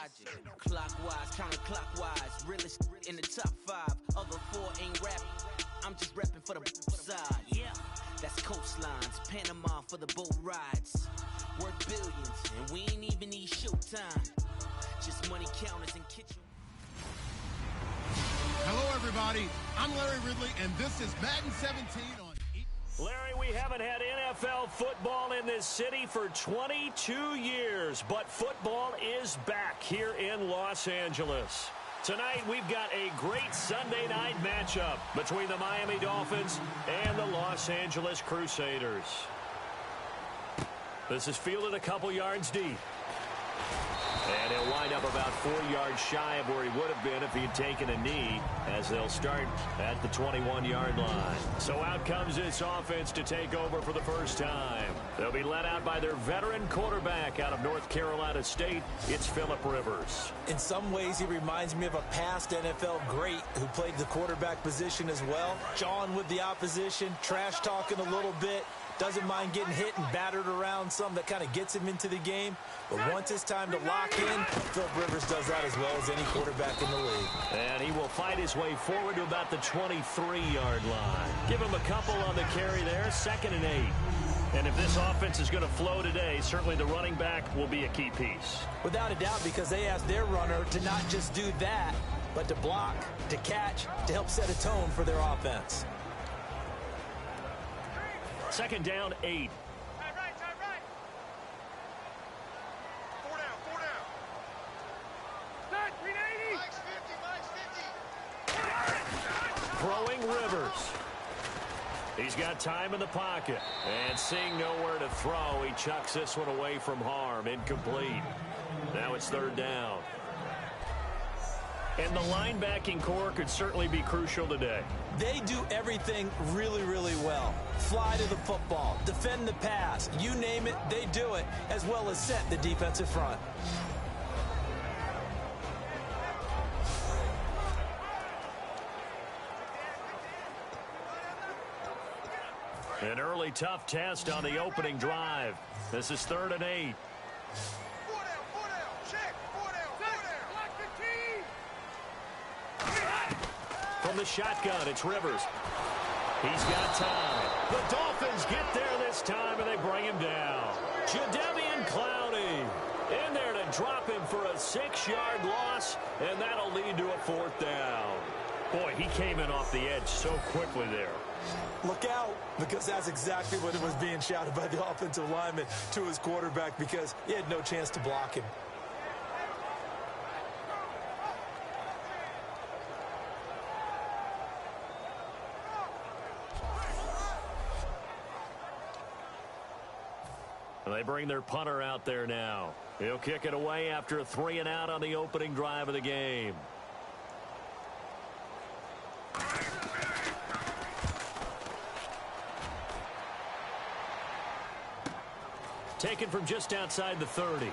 logic. Clockwise, counterclockwise, realest in the top 5. Other 4 ain't rapping. I'm just repping for the side. Yeah, that's coastlines, Panama for the boat rides. Worth billions, and we ain't even need showtime. Just money counters and kitchen. Hello, everybody. I'm Larry Ridley, and this is Madden 17 on. Larry, we haven't had NFL football in this city for 22 years, but football is back here in Los Angeles. Tonight, we've got a great Sunday night matchup between the Miami Dolphins and the Los Angeles Crusaders. This is fielded a couple yards deep. And he'll wind up about 4 yards shy of where he would have been if he had taken a knee, as they'll start at the 21-yard line. So out comes this offense to take over for the first time. They'll be led out by their veteran quarterback out of North Carolina State. It's Phillip Rivers. In some ways, he reminds me of a past NFL great who played the quarterback position as well. Jawing with the opposition, trash-talking a little bit. Doesn't mind getting hit and battered around some that kind of gets him into the game. But once it's time to lock in, Phillip Rivers does that as well as any quarterback in the league. And he will fight his way forward to about the 23-yard line. Give him a couple on the carry there, 2nd and 8. And if this offense is going to flow today, certainly the running back will be a key piece. Without a doubt, because they asked their runner to not just do that, but to block, to catch, to help set a tone for their offense. 2nd down, 8. Time right. 4 down. Set, 380. Mike's 50. Throwing Rivers. He's got time in the pocket. And seeing nowhere to throw, he chucks this one away from harm. Incomplete. Now it's 3rd down. And the linebacking core could certainly be crucial today. They do everything really, really well. Fly to the football, defend the pass, you name it, they do it, as well as set the defensive front. An early tough test on the opening drive. This is 3rd and 8. 4 down. Check. 4 down. Block the team. From the shotgun, it's Rivers. He's got time. The Dolphins get there this time, and they bring him down. Jadeveon Clowney in there to drop him for a 6-yard loss, and that'll lead to a 4th down. Boy, he came in off the edge so quickly there. Look out, because that's exactly what it was being shouted by the offensive lineman to his quarterback, because he had no chance to block him. They bring their punter out there now. He'll kick it away after a 3-and-out on the opening drive of the game. Taken from just outside the 30.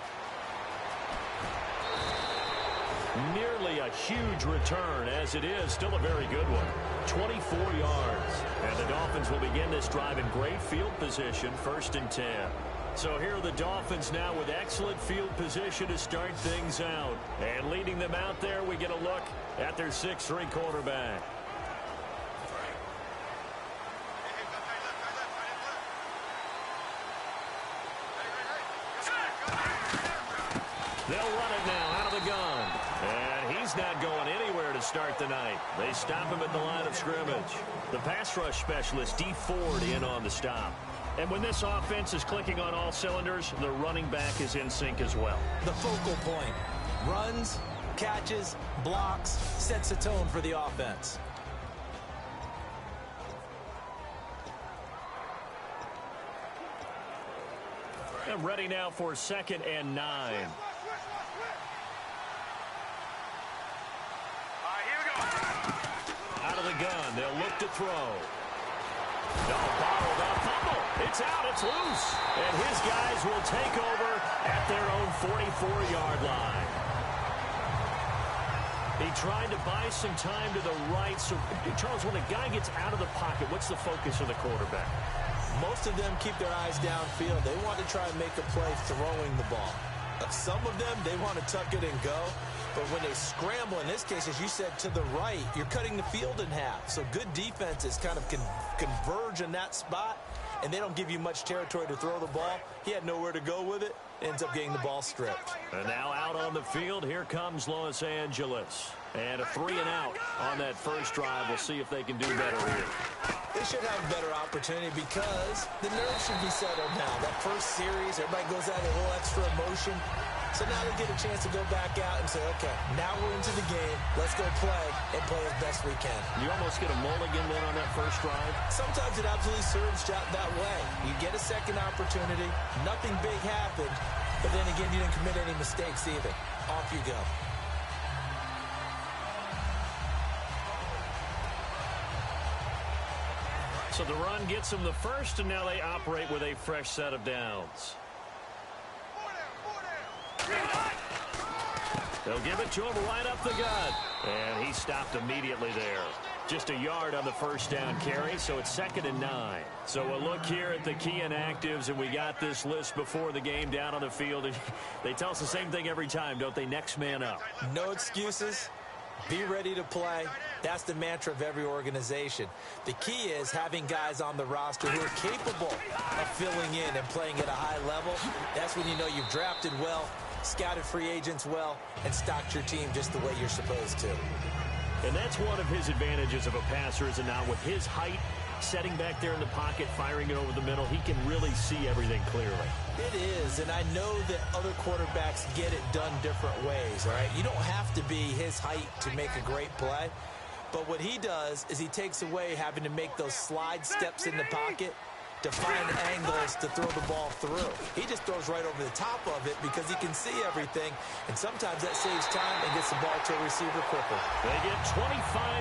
Nearly a huge return, as it is still a very good one. 24 yards. And the Dolphins will begin this drive in great field position, 1st and 10. So here are the Dolphins now with excellent field position to start things out. And leading them out there, we get a look at their 6'3" quarterback. They'll run it now out of the gun. And he's not going anywhere to start the night. They stop him at the line of scrimmage. The pass rush specialist, D. Ford, in on the stop. And when this offense is clicking on all cylinders, the running back is in sync as well. The focal point. Runs, catches, blocks, sets a tone for the offense. And ready now for 2nd and 9. Out of the gun, they'll look to throw. No, bottled up, fumble. It's out, it's loose. And his guys will take over at their own 44-yard line. He tried to buy some time to the right. So, Charles, when a guy gets out of the pocket, what's the focus of the quarterback? Most of them keep their eyes downfield. They want to try and make a play throwing the ball. look, some of them, they want to tuck it and go. But when they scramble, in this case, as you said, to the right, you're cutting the field in half. So good defenses kind of converge in that spot, and they don't give you much territory to throw the ball. He had nowhere to go with it. Ends up getting the ball stripped. And now out on the field, here comes Los Angeles. And a 3-and-out on that first drive. We'll see if they can do better here. They should have a better opportunity because the nerves should be settled now. That first series, everybody goes out with a little extra emotion. So now they get a chance to go back out and say, okay, now we're into the game. Let's go play and play as best we can. You almost get a mulligan then on that first drive? Sometimes it absolutely serves that way. You get a second opportunity. Nothing big happened. But then again, you didn't commit any mistakes either. Off you go. So the run gets them the first, and now they operate with a fresh set of downs. They'll give it to him right up the gut. And he stopped immediately there. Just a yard on the first down carry, so it's 2nd and 9. So a look here at the key inactives, and we got this list before the game down on the field. And they tell us the same thing every time, don't they? Next man up. No excuses. Be ready to play. That's the mantra of every organization. The key is having guys on the roster who are capable of filling in and playing at a high level. That's when you know you've drafted well, scouted free agents well, and stocked your team just the way you're supposed to. And that's one of his advantages of a passer, is now with his height, setting back there in the pocket, firing it over the middle, he can really see everything clearly. It is, and I know that other quarterbacks get it done different ways, all right? You don't have to be his height to make a great play, but what he does is he takes away having to make those slide steps in the pocket to find angles to throw the ball through. He just throws right over the top of it because he can see everything, and sometimes that saves time and gets the ball to a receiver quicker. They get 25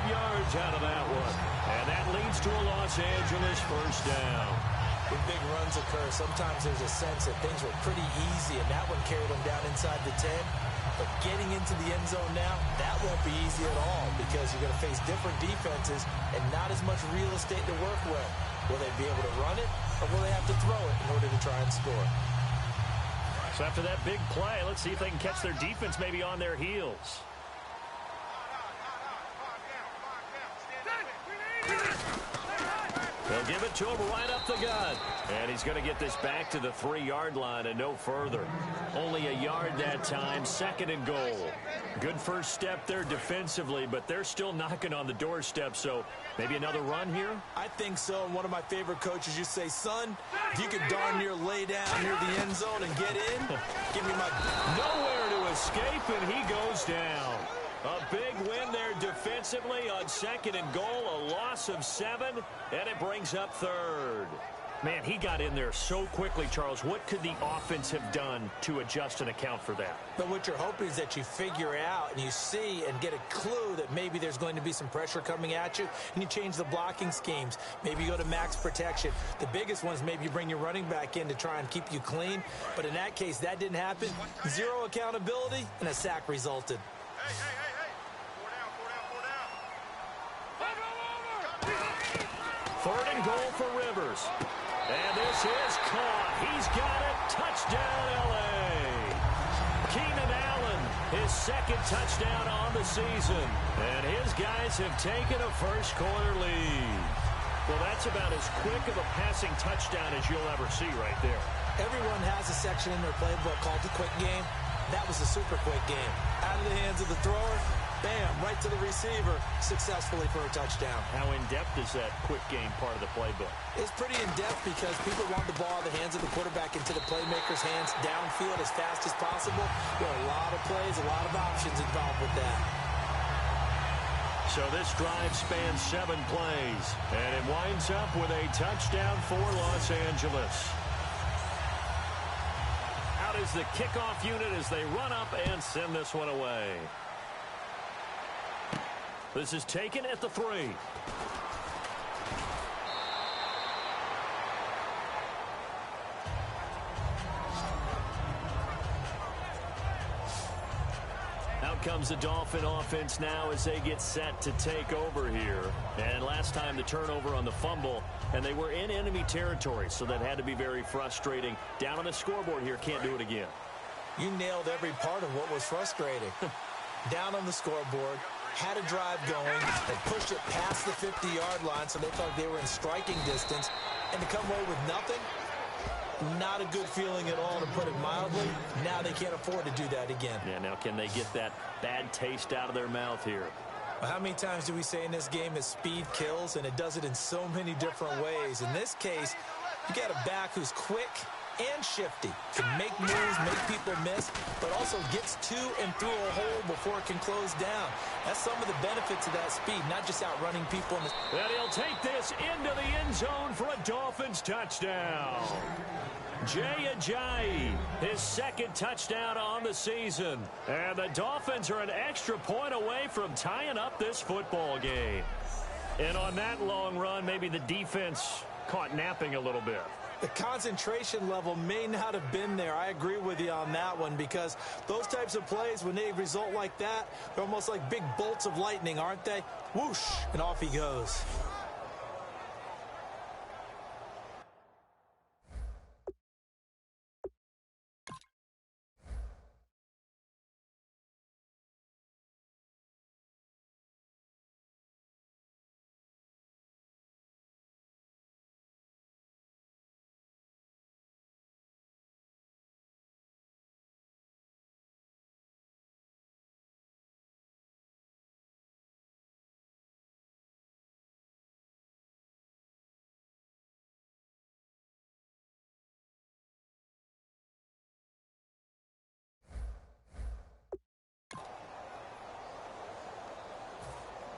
yards out of that one, and that leads to a Los Angeles first down. When big runs occur, sometimes there's a sense that things were pretty easy, and that one carried them down inside the 10. But getting into the end zone now, that won't be easy at all because you're going to face different defenses and not as much real estate to work with. Will they be able to run it, or will they have to throw it in order to try and score? So after that big play, let's see if they can catch their defense maybe on their heels. They'll give it to him right up the gut. And he's going to get this back to the 3-yard line and no further. Only a yard that time, 2nd and goal. Good first step there defensively, but they're still knocking on the doorstep, so maybe another run here? I think so, and one of my favorite coaches used to say, son, if you could darn near lay down near the end zone and get in, give me my... Nowhere to escape, and he goes down. A big win there defensively on 2nd and goal, a loss of 7, and it brings up 3rd. Man, he got in there so quickly, Charles. What could the offense have done to adjust and account for that? But what you're hoping is that you figure out and you see and get a clue that maybe there's going to be some pressure coming at you, and you change the blocking schemes. Maybe you go to max protection. The biggest one is maybe you bring your running back in to try and keep you clean. But in that case, that didn't happen. 0 accountability, and a sack resulted. Hey, hey, hey, hey. 4 down, 4 down, 4 down. 3rd and goal for Rivers. And this is caught. He's got it. Touchdown, L.A. Keenan Allen, his 2nd touchdown on the season. And his guys have taken a first-quarter lead. Well, that's about as quick of a passing touchdown as you'll ever see right there. Everyone has a section in their playbook called the quick game. That was a super quick game. Out of the hands of the thrower, bam, right to the receiver, successfully for a touchdown. How in-depth is that quick game part of the playbook? It's pretty in-depth because people want the ball out of the hands of the quarterback into the playmaker's hands downfield as fast as possible. There are a lot of plays, a lot of options involved with that. So this drive spans 7 plays, and it winds up with a touchdown for Los Angeles. Out is the kickoff unit as they run up and send this one away. This is taken at the 3. Out comes the Dolphin offense now as they get set to take over here. And last time the turnover on the fumble, and they were in enemy territory, so that had to be very frustrating. Down on the scoreboard here, can't do it again. You nailed every part of what was frustrating. Down on the scoreboard, had a drive going, and pushed it past the 50-yard line so they thought they were in striking distance, and to come away with nothing, not a good feeling at all, to put it mildly. Now they can't afford to do that again. Yeah, now can they get that bad taste out of their mouth here? Well, how many times do we say in this game that speed kills, and it does it in so many different ways? In this case, you got a back who's quick and shifty, can make moves, make people miss, but also gets to and through a hole before it can close down. That's some of the benefits of that speed, not just outrunning people. And he'll take this into the end zone for a Dolphins touchdown. Jay Ajayi, his second touchdown on the season. And the Dolphins are an extra point away from tying up this football game. And on that long run, maybe the defense caught napping a little bit. The concentration level may not have been there. I agree with you on that one, because those types of plays, when they result like that, they're almost like big bolts of lightning, aren't they? Whoosh, and off he goes.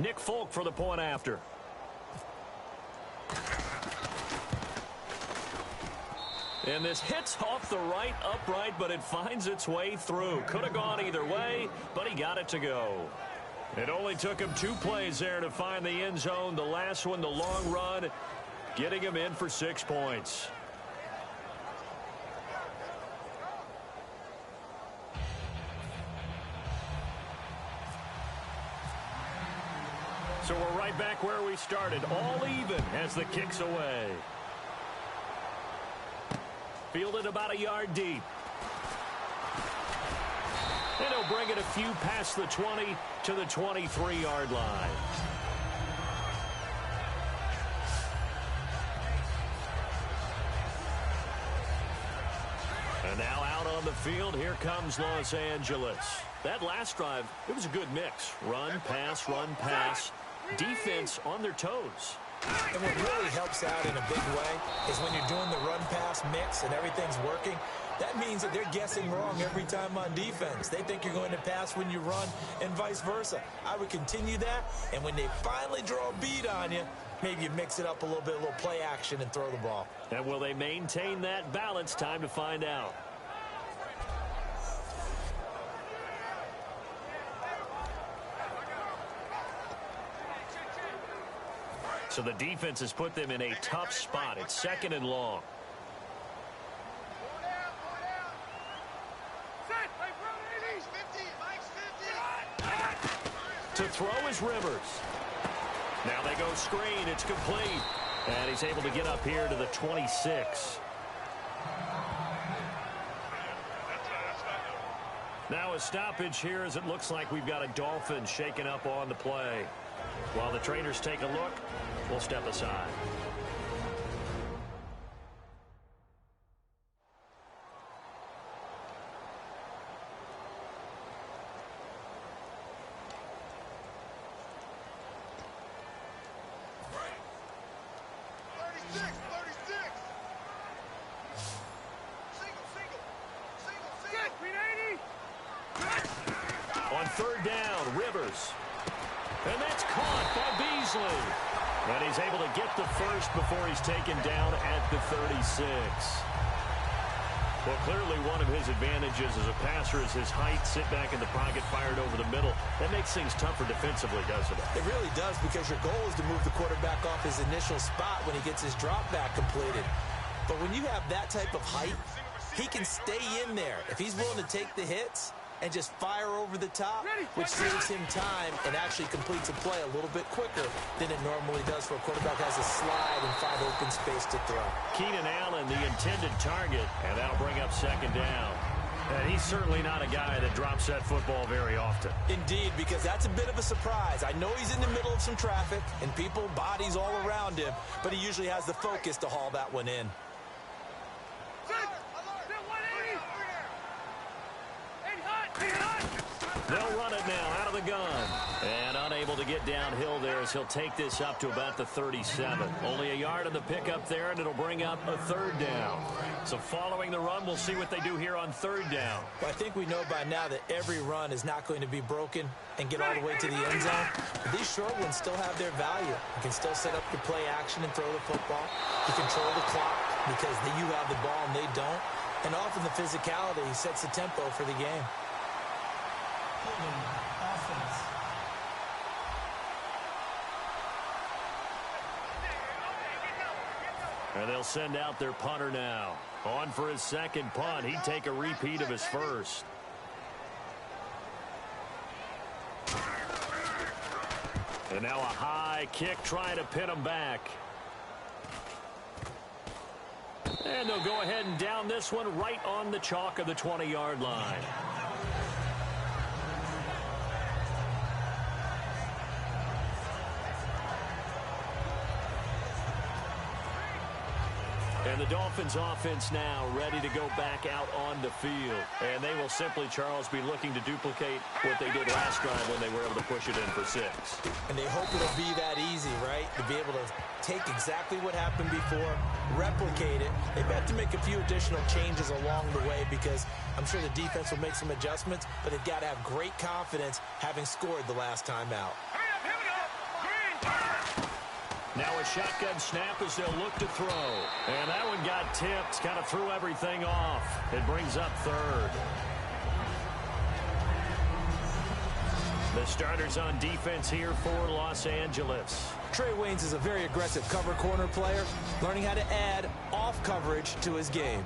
Nick Folk for the point after. And this hits off the right upright, but it finds its way through. Could have gone either way, but he got it to go. It only took him 2 plays there to find the end zone. The last one, the long run, getting him in for 6 points. So we're right back where we started, all even as the kick's away. Fielded about a yard deep. And he'll bring it a few past the 20 to the 23-yard line. And now out on the field, here comes Los Angeles. That last drive, it was a good mix. Run, pass, defense on their toes. And what really helps out in a big way is when you're doing the run-pass mix and everything's working, that means that they're guessing wrong every time on defense. They think you're going to pass when you run and vice versa. I would continue that, and when they finally draw a beat on you, maybe you mix it up a little bit, a little play action, and throw the ball. And will they maintain that balance? Time to find out. So the defense has put them in a tough spot. It's 2nd and long. To throw is Rivers. Now they go screen. It's complete. And he's able to get up here to the 26. Now a stoppage here as it looks like we've got a Dolphin shaking up on the play. While the traders take a look, we'll step aside. On 3rd down, Rivers. And that's caught by Beasley. And he's able to get the first before he's taken down at the 36. Well, clearly one of his advantages as a passer is his height. Sit back in the pocket, fired over the middle. That makes things tougher defensively, doesn't it? It really does, because your goal is to move the quarterback off his initial spot when he gets his drop back completed. But when you have that type of height, he can stay in there. If he's willing to take the hits and just fire over the top, which saves him time and actually completes a play a little bit quicker than it normally does for a quarterback who has a slide and 5 open space to throw. Keenan Allen, the intended target, and that'll bring up 2nd down. And he's certainly not a guy that drops that football very often. Indeed, because that's a bit of a surprise. I know he's in the middle of some traffic and people, bodies all around him, but he usually has the focus to haul that one in. They'll run it now out of the gun. And unable to get downhill there as he'll take this up to about the 37. Only a yard in the pickup there, and it'll bring up a third down. So following the run, we'll see what they do here on third down. Well, I think we know by now that every run is not going to be broken and get all the way to the end zone. But these short ones still have their value. You can still set up your play action and throw the football. You control the clock because you have the ball and they don't. And often the physicality sets the tempo for the game. And they'll send out their punter now. On for his second punt. He'd take a repeat of his first. And now a high kick trying to pin him back. And they'll go ahead and down this one right on the chalk of the 20-yard line. And the Dolphins offense now ready to go back out on the field. And they will simply, Charles, be looking to duplicate what they did last drive when they were able to push it in for 6. And they hope it'll be that easy, right? To be able to take exactly what happened before, replicate it. They have to make a few additional changes along the way because I'm sure the defense will make some adjustments, but they've got to have great confidence having scored the last time out. Now a shotgun snap as they'll look to throw. And that one got tipped, kind of threw everything off. It brings up third. The starters on defense here for Los Angeles. Trey Waynes is a very aggressive cover corner player, learning how to add off coverage to his game.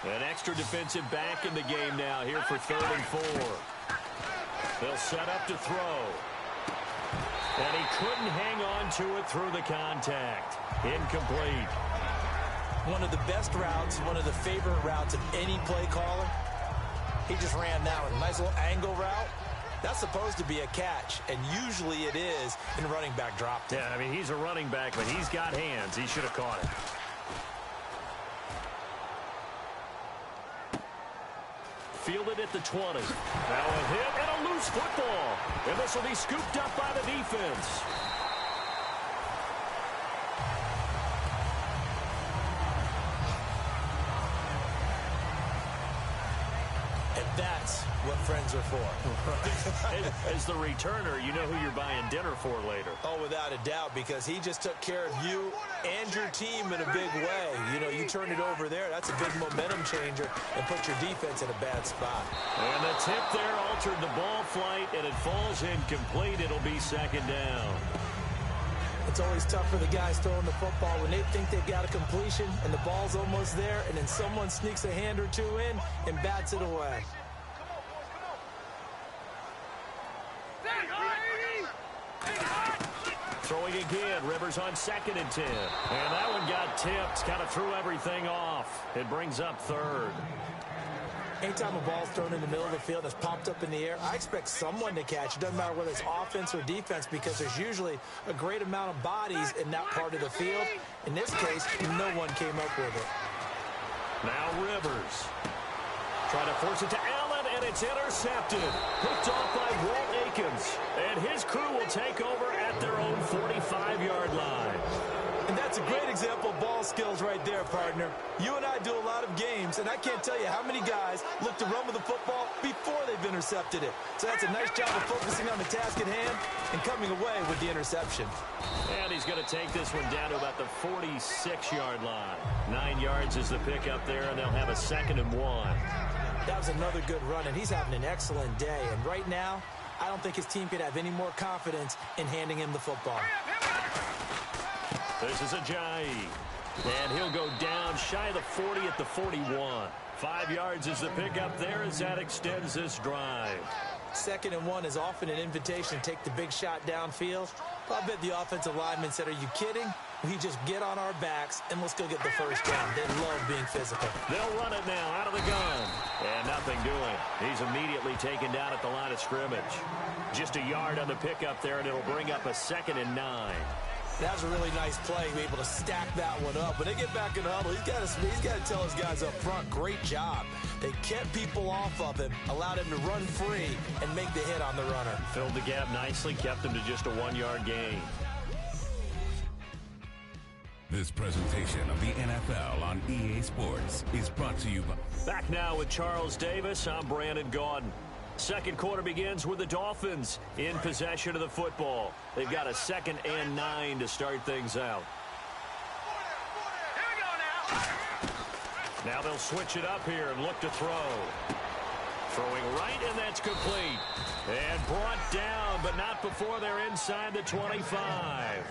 An extra defensive back in the game now here for 3rd and 4. They'll set up to throw. And he couldn't hang on to it through the contact. Incomplete. One of the best routes, one of the favorite routes of any play caller. He just ran now a nice little angle route. That's supposed to be a catch, and usually it is in running back drop. Yeah, I mean, he's a running back, but he's got hands. He should have caught it. Fielded at the 20. Now a hit and a loose football. And this will be scooped up by the defense. And that's what friends are for. As the returner, you know who you're buying dinner for later. Oh, without a doubt, because he just took care of you and your team in a big way. You know, you turn it over there, that's a big momentum changer and put your defense in a bad spot. And the tip there altered the ball flight, and it falls incomplete. It'll be 2nd down. It's always tough for the guys throwing the football when they think they've got a completion and the ball's almost there, and then someone sneaks a hand or two in and bats it away. Throwing again, Rivers on 2nd and 10. And that one got tipped, kind of threw everything off. It brings up 3rd. Anytime a ball's thrown in the middle of the field that's popped up in the air, I expect someone to catch. It doesn't matter whether it's offense or defense because there's usually a great amount of bodies in that part of the field. In this case, no one came up with it. Now Rivers. Trying to force it to Allen, and it's intercepted. Picked off by Walt Aikens. And his crew will take over at their own 45-yard line. And that's a great example of ball skills right there, partner. You and I do a lot of games, and I can't tell you how many guys look to run with the football before they've intercepted it. So that's a nice job of focusing on the task at hand and coming away with the interception. And he's going to take this one down to about the 46-yard line. 9 yards is the pickup there, and they'll have a 2nd and 1. That was another good run, and he's having an excellent day. And right now, I don't think his team could have any more confidence in handing him the football. This is Ajayi. And he'll go down shy of the 40 at the 41. 5 yards is the pickup there as that extends this drive. 2nd and 1 is often an invitation to take the big shot downfield. I bet the offensive lineman said, are you kidding? We just get on our backs and let's go get the first down. They love being physical. They'll run it now out of the gun. And nothing doing. He's immediately taken down at the line of scrimmage. Just a yard on the pickup there, and it'll bring up a 2nd and 9. That was a really nice play. Be able to stack that one up. When they get back in the huddle, he's got to tell his guys up front, great job. They kept people off of him, allowed him to run free, and make the hit on the runner. Filled the gap nicely, kept him to just a 1-yard gain. This presentation of the NFL on EA Sports is brought to you by... Back now with Charles Davis, I'm Brandon Gaudin. Second quarter begins with the Dolphins in possession of the football. They've got a 2nd and 9 to start things out. Here we go now. Now they'll switch it up here and look to throw. Throwing right, and that's complete. And brought down, but not before they're inside the 25.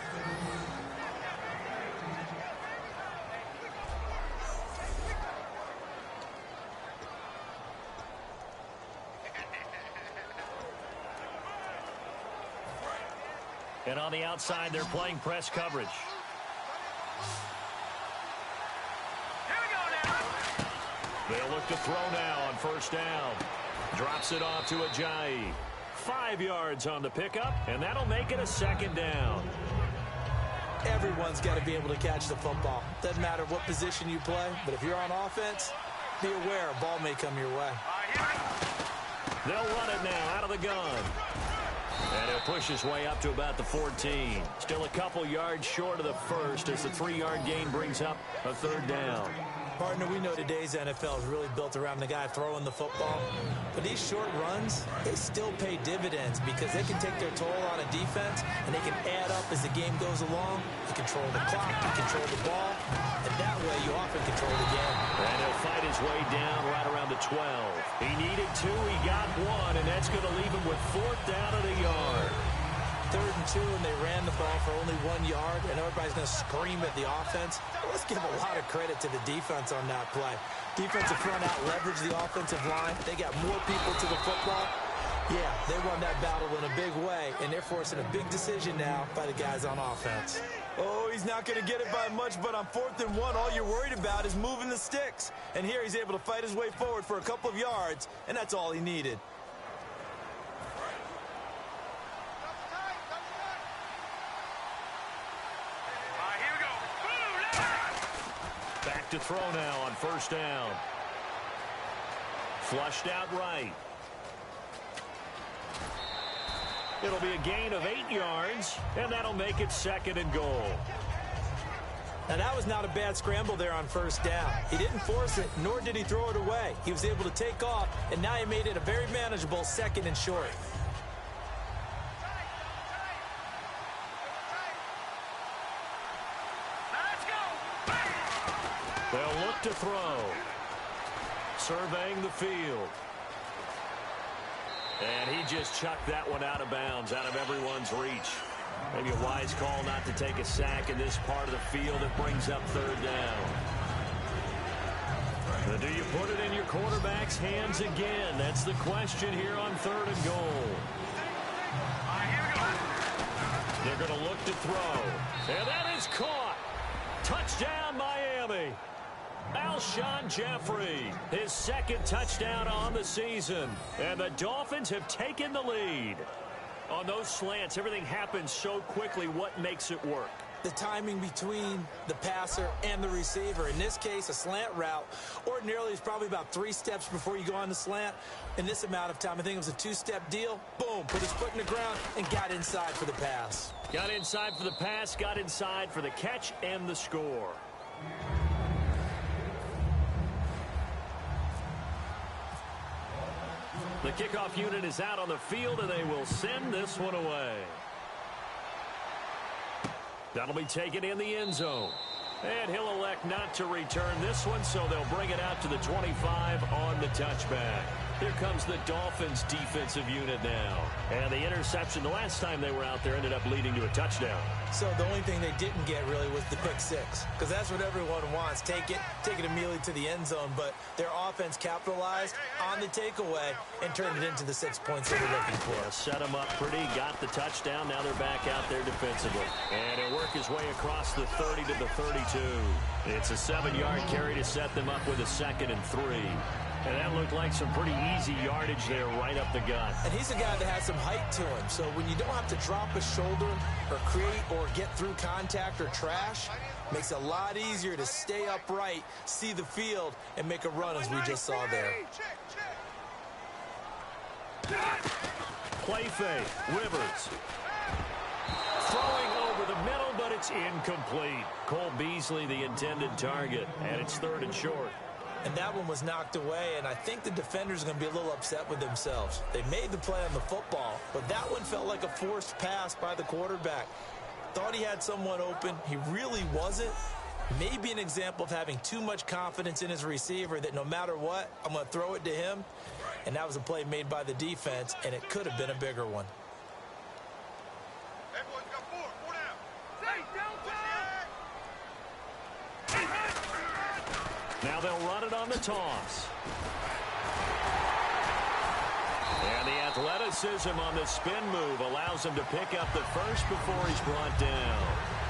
And on the outside, they're playing press coverage. Here we go now. They'll look to throw now on first down. Drops it off to Ajayi. 5 yards on the pickup, and that'll make it a 2nd down. Everyone's got to be able to catch the football. Doesn't matter what position you play, but if you're on offense, be aware a ball may come your way. They'll run it now out of the gun. And he'll push his way up to about the 14. Still a couple yards short of the first as the 3-yard gain brings up a 3rd down. Partner, we know today's NFL is really built around the guy throwing the football. But these short runs, they still pay dividends because they can take their toll on a defense and they can add up as the game goes along. You control the clock, you control the ball, and that way you often control the game. And he'll fight his way down right around the 12. He needed 2, he got 1, and that's going to leave him with 4th down at a yard. 3rd and 2, and they ran the ball for only 1 yard, and everybody's going to scream at the offense. Let's give a lot of credit to the defense on that play. Defensive front out leveraged the offensive line. They got more people to the football. Yeah, they won that battle in a big way, and they're forcing a big decision now by the guys on offense. Oh, he's not going to get it by much, but on 4th and 1, all you're worried about is moving the sticks. And here he's able to fight his way forward for a couple of yards, and that's all he needed. Back to throw now on first down. Flushed out right. It'll be a gain of 8 yards, and that'll make it 2nd and goal. Now, that was not a bad scramble there on first down. He didn't force it, nor did he throw it away. He was able to take off, and now he made it a very manageable 2nd and short. They'll look to throw. Surveying the field. And he just chucked that one out of bounds, out of everyone's reach. Maybe a wise call not to take a sack in this part of the field. It brings up 3rd down. Now, do you put it in your quarterback's hands again? That's the question here on 3rd and goal. They're going to look to throw. And that is caught. Touchdown, Miami. Alshon Jeffrey, his 2nd touchdown on the season. And the Dolphins have taken the lead. On those slants, everything happens so quickly. What makes it work? The timing between the passer and the receiver. In this case, a slant route ordinarily is probably about 3 steps before you go on the slant. In this amount of time, I think it was a 2-step deal. Boom, put his foot in the ground and got inside for the pass. Got inside for the pass, got inside for the catch and the score. The kickoff unit is out on the field, and they will send this one away. That'll be taken in the end zone. And he'll elect not to return this one, so they'll bring it out to the 25 on the touchback. Here comes the Dolphins defensive unit now. And the interception the last time they were out there ended up leading to a touchdown. So the only thing they didn't get really was the pick six, because that's what everyone wants. Take it immediately to the end zone. But their offense capitalized on the takeaway and turned it into the 6 points they were looking for. Yeah, set them up pretty, got the touchdown. Now they're back out there defensively. And he'll work his way across the 30 to the 32. It's a 7-yard carry to set them up with a 2nd and 3. And that looked like some pretty easy yardage there right up the gut. And he's a guy that has some height to him. So when you don't have to drop a shoulder or create or get through contact or trash, makes it a lot easier to stay upright, see the field, and make a run as we just saw there. Play fake. Rivers. Throwing over the middle, but it's incomplete. Cole Beasley, the intended target, and it's 3rd and short. And that one was knocked away, and I think the defenders are going to be a little upset with themselves. They made the play on the football, but that one felt like a forced pass by the quarterback. Thought he had someone open. He really wasn't. Maybe an example of having too much confidence in his receiver that no matter what, I'm going to throw it to him. And that was a play made by the defense, and it could have been a bigger one. Everyone's got 4 down. Now they'll run it on the toss. And the athleticism on the spin move allows him to pick up the first before he's brought down.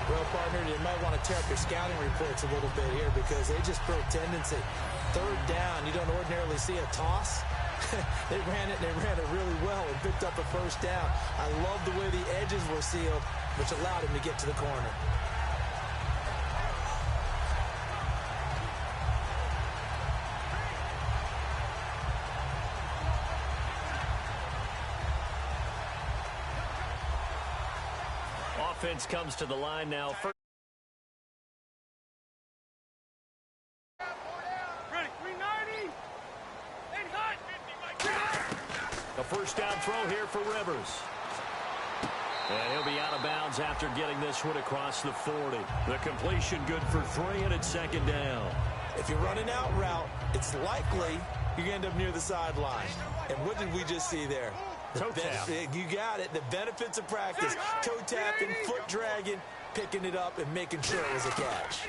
Well, partner, you might want to tear up your scouting reports a little bit here because they just throw tendency. 3rd down, you don't ordinarily see a toss. They ran it really well and picked up a 1st down. I love the way the edges were sealed, which allowed him to get to the corner. Offense comes to the line now. Ready, 390. A 1st down throw here for Rivers. And he'll be out of bounds after getting this one across the 40. The completion good for 3, and it's 2nd down. If you're running out route, it's likely you're going to end up near the sideline. And what did we just see there? Toe tap. You got it. The benefits of practice. Toe tapping, foot dragging, picking it up, and making sure it was a catch.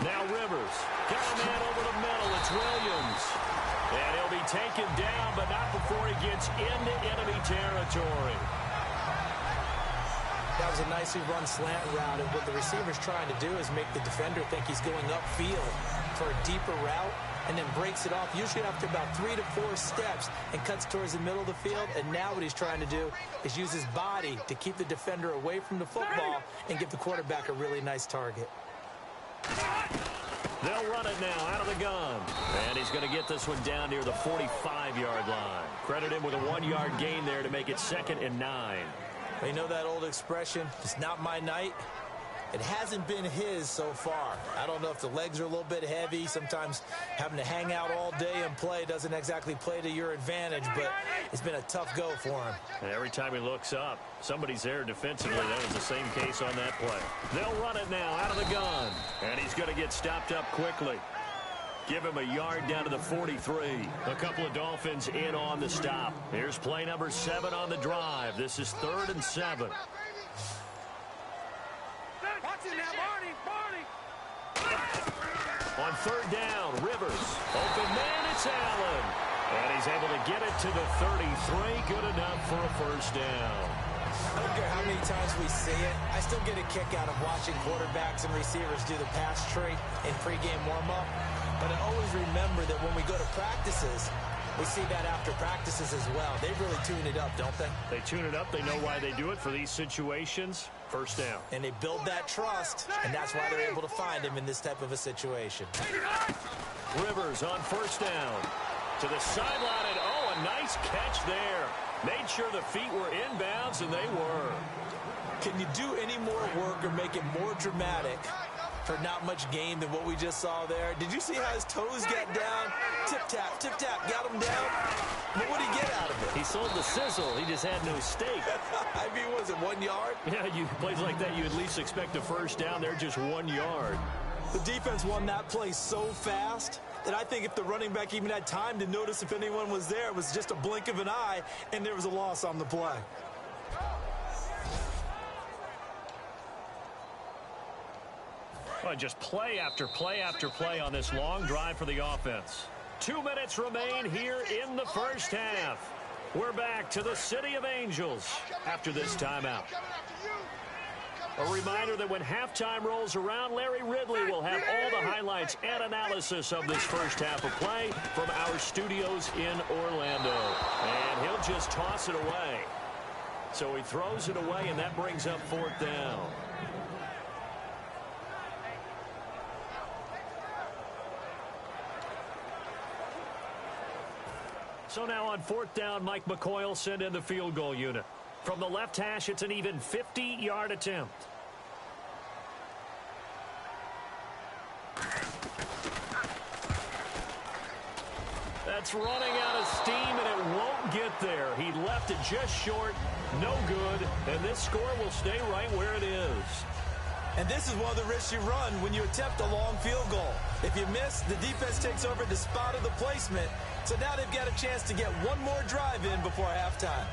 Now Rivers. Got a man over the middle. It's Williams. And he'll be taken down, but not before he gets into enemy territory. That was a nicely run slant route, and what the receiver's trying to do is make the defender think he's going upfield for a deeper route, and then breaks it off, usually after about 3 to 4 steps, and cuts towards the middle of the field. And now what he's trying to do is use his body to keep the defender away from the football and give the quarterback a really nice target. They'll run it now out of the gun. And he's going to get this one down near the 45-yard line. Credit him with a 1-yard gain there to make it 2nd and 9. You know that old expression, it's not my night? It hasn't been his so far. I don't know if the legs are a little bit heavy. Sometimes having to hang out all day and play doesn't exactly play to your advantage, but it's been a tough go for him. And every time he looks up, somebody's there defensively. That was the same case on that play. They'll run it now out of the gun. And he's going to get stopped up quickly. Give him a yard down to the 43. A couple of Dolphins in on the stop. Here's play number 7 on the drive. This is 3rd and 7. On 3rd down, Rivers. Open man, it's Allen. And he's able to get it to the 33. Good enough for a 1st down. I don't care how many times we see it. I still get a kick out of watching quarterbacks and receivers do the pass tree in pregame warm-up. But I always remember that when we go to practices, we see that after practices as well. They really tune it up, don't they? They tune it up. They know why they do it for these situations. 1st down. And they build that trust, and that's why they're able to find him in this type of a situation. Rivers on 1st down. To the sideline, and oh, a nice catch there. Made sure the feet were inbounds, and they were. Can you do any more work or make it more dramatic for not much gain than what we just saw there? Did you see how his toes got down? Tip-tap, tip-tap, got him down. But what did he get out of it? He sold the sizzle. He just had no steak. I mean, was it 1 yard? Yeah, plays like that, you at least expect a 1st down. They're just 1 yard. The defense won that play so fast, And I think if the running back even had time to notice if anyone was there, it was just a blink of an eye, and there was a loss on the play. Well, just play after play after play on this long drive for the offense. 2 minutes remain here in the first half. We're back to the City of Angels after this timeout. A reminder that when halftime rolls around, Larry Ridley will have all the highlights and analysis of this first half of play from our studios in Orlando. And he'll just toss it away. So he throws it away, and that brings up 4th down. So now on 4th down, Mike McCoy will send in the field goal unit. From the left hash, it's an even 50-yard attempt. That's running out of steam, and it won't get there. He left it just short, no good, and this score will stay right where it is. And this is one of the risks you run when you attempt a long field goal. If you miss, the defense takes over the spot of the placement. So now they've got a chance to get one more drive in before halftime.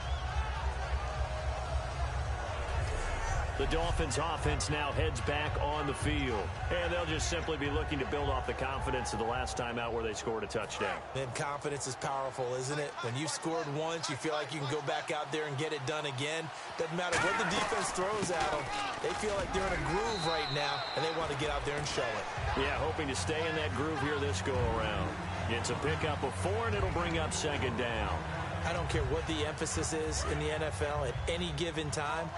The Dolphins offense now heads back on the field. And they'll just simply be looking to build off the confidence of the last time out where they scored a touchdown. And confidence is powerful, isn't it? When you've scored once, you feel like you can go back out there and get it done again. Doesn't matter what the defense throws at them. They feel like they're in a groove right now, and they want to get out there and show it. Yeah, hoping to stay in that groove here this go-around. It's a pickup of 4, and it'll bring up 2nd down. I don't care what the emphasis is in the NFL at any given time.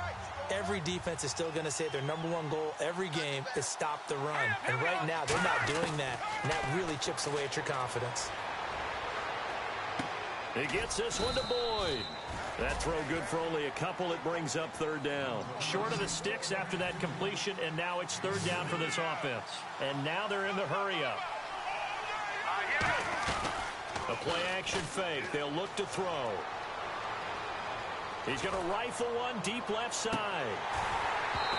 Every defense is still going to say their number one goal every game is stop the run. And right now, they're not doing that, and that really chips away at your confidence. He gets this one to Boyd. That throw good for only a couple. It brings up 3rd down. Short of the sticks after that completion, and now it's 3rd down for this offense. And now they're in the hurry-up. A play-action fake. They'll look to throw. He's going to rifle one deep left side.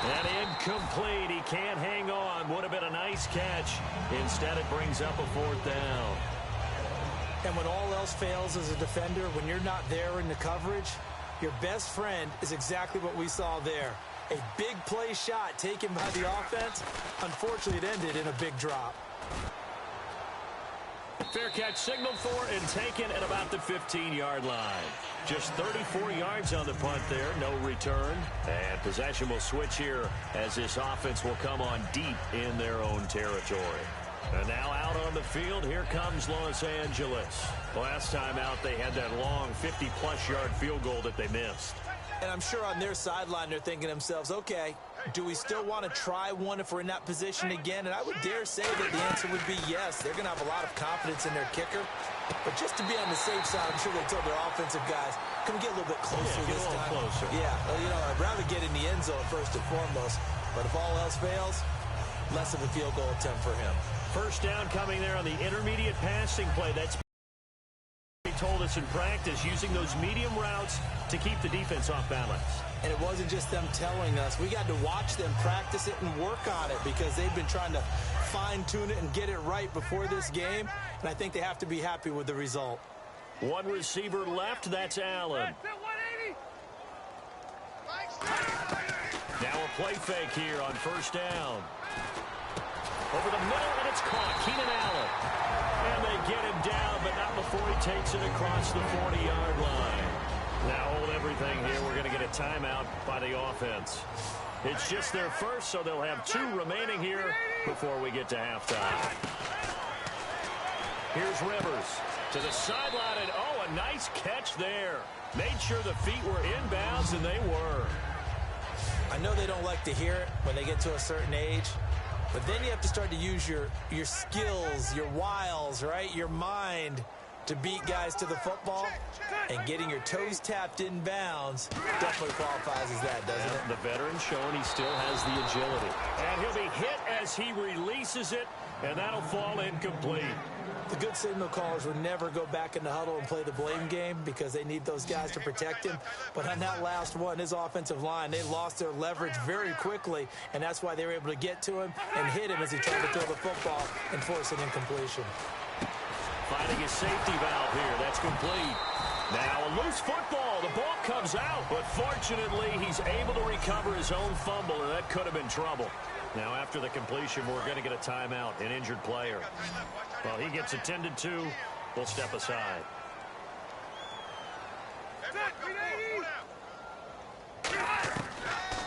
And incomplete. He can't hang on. Would have been a nice catch. Instead, it brings up a 4th down. And when all else fails as a defender, when you're not there in the coverage, your best friend is exactly what we saw there. A big play shot taken by the offense. Unfortunately, it ended in a big drop. Fair catch signaled for and taken at about the 15-yard line. Just 34 yards on the punt there, no return. And possession will switch here as this offense will come on deep in their own territory. And now out on the field, here comes Los Angeles. Last time out, they had that long 50-plus yard field goal that they missed. And I'm sure on their sideline, they're thinking to themselves, okay, do we still want to try one if we're in that position again? And I would dare say that the answer would be yes. They're going to have a lot of confidence in their kicker. But just to be on the safe side, I'm sure they told their offensive guys, can we get a little bit closer this time? Get a little closer. Yeah, well, you know, I'd rather get in the end zone first and foremost. But if all else fails, less of a field goal attempt for him. 1st down coming there on the intermediate passing play. That's he told us in practice, using those medium routes to keep the defense off balance. And it wasn't just them telling us. We got to watch them practice it and work on it because they've been trying to fine-tune it and get it right before this game. And I think they have to be happy with the result. One receiver left. That's Allen. Now a play fake here on 1st down. Over the middle, and it's caught. Keenan Allen. And they get him down, but not before he takes it across the 40-yard line. Now hold everything here. We're going to get a timeout by the offense. It's just their first, so they'll have 2 remaining here before we get to halftime. Here's Rivers to the sideline, and a nice catch there. Made sure the feet were inbounds, and they were. I know they don't like to hear it when they get to a certain age, but then you have to start to use your skills, your wiles, right, your mind to beat guys to the football. And getting your toes tapped in bounds definitely qualifies as that, doesn't it? The veteran showing he still has the agility. And he'll be hit as he releases it, and that'll fall incomplete. The good signal callers would never go back in the huddle and play the blame game because they need those guys to protect him. But on that last one, his offensive line, they lost their leverage very quickly, and that's why they were able to get to him and hit him as he tried to throw the football and force an incompletion. finding his safety valve here. That's complete. Now a loose football. The ball comes out, but fortunately he's able to recover his own fumble, and that could have been trouble. Now after the completion, we're going to get a timeout, an injured player. Well, he gets attended to. We'll step aside.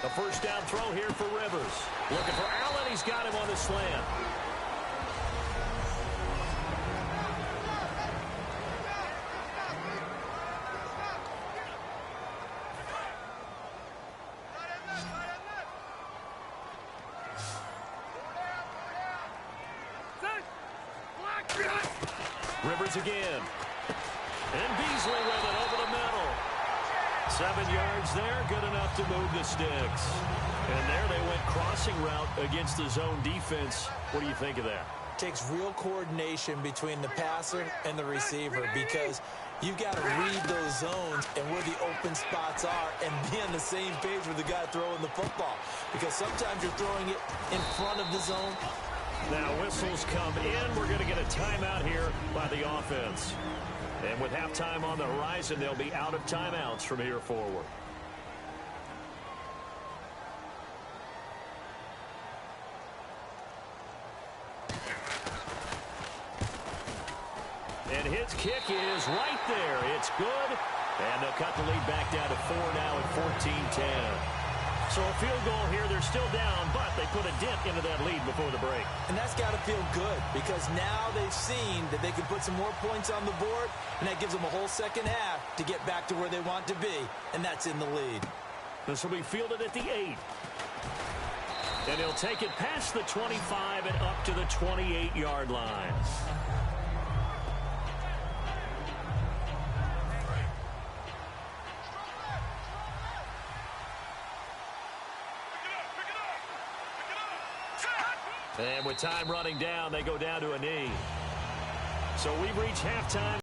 The first down throw here for Rivers. Looking for Allen. He's got him on the slant. Rivers again. And Beasley with it over the middle. 7 yards there, good enough to move the sticks. And there they went crossing route against the zone defense. What do you think of that? Takes real coordination between the passer and the receiver, because you've got to read those zones and where the open spots are and be on the same page with the guy throwing the football. Because sometimes you're throwing it in front of the zone. Now whistles come in. We're going to get a timeout here by the offense. And with halftime on the horizon, they'll be out of timeouts from here forward. And his kick is right there. It's good. And they'll cut the lead back down to 4 now at 14-10. So a field goal here. They're still down, but they put a dent into that lead before the break. And that's got to feel good, because now they've seen that they can put some more points on the board, and that gives them a whole second half to get back to where they want to be, and that's in the lead. This will be fielded at the 8. And he'll take it past the 25 and up to the 28-yard line. And with time running down, they go down to a knee. So we've reached halftime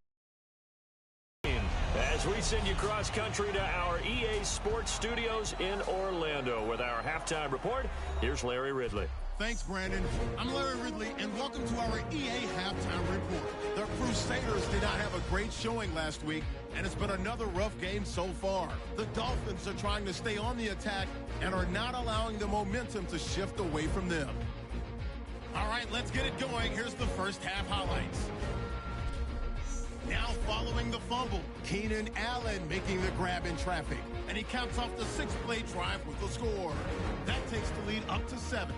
as we send you cross-country to our EA Sports Studios in Orlando with our halftime report. Here's Larry Ridley. Thanks, Brandon. I'm Larry Ridley, and welcome to our EA Halftime Report. The Crusaders did not have a great showing last week, and it's been another rough game so far. The Dolphins are trying to stay on the attack and are not allowing the momentum to shift away from them. All right, let's get it going. Here's the first half highlights. Now following the fumble, Keenan Allen making the grab in traffic. And he caps off the 6-play drive with the score. That takes the lead up to 7.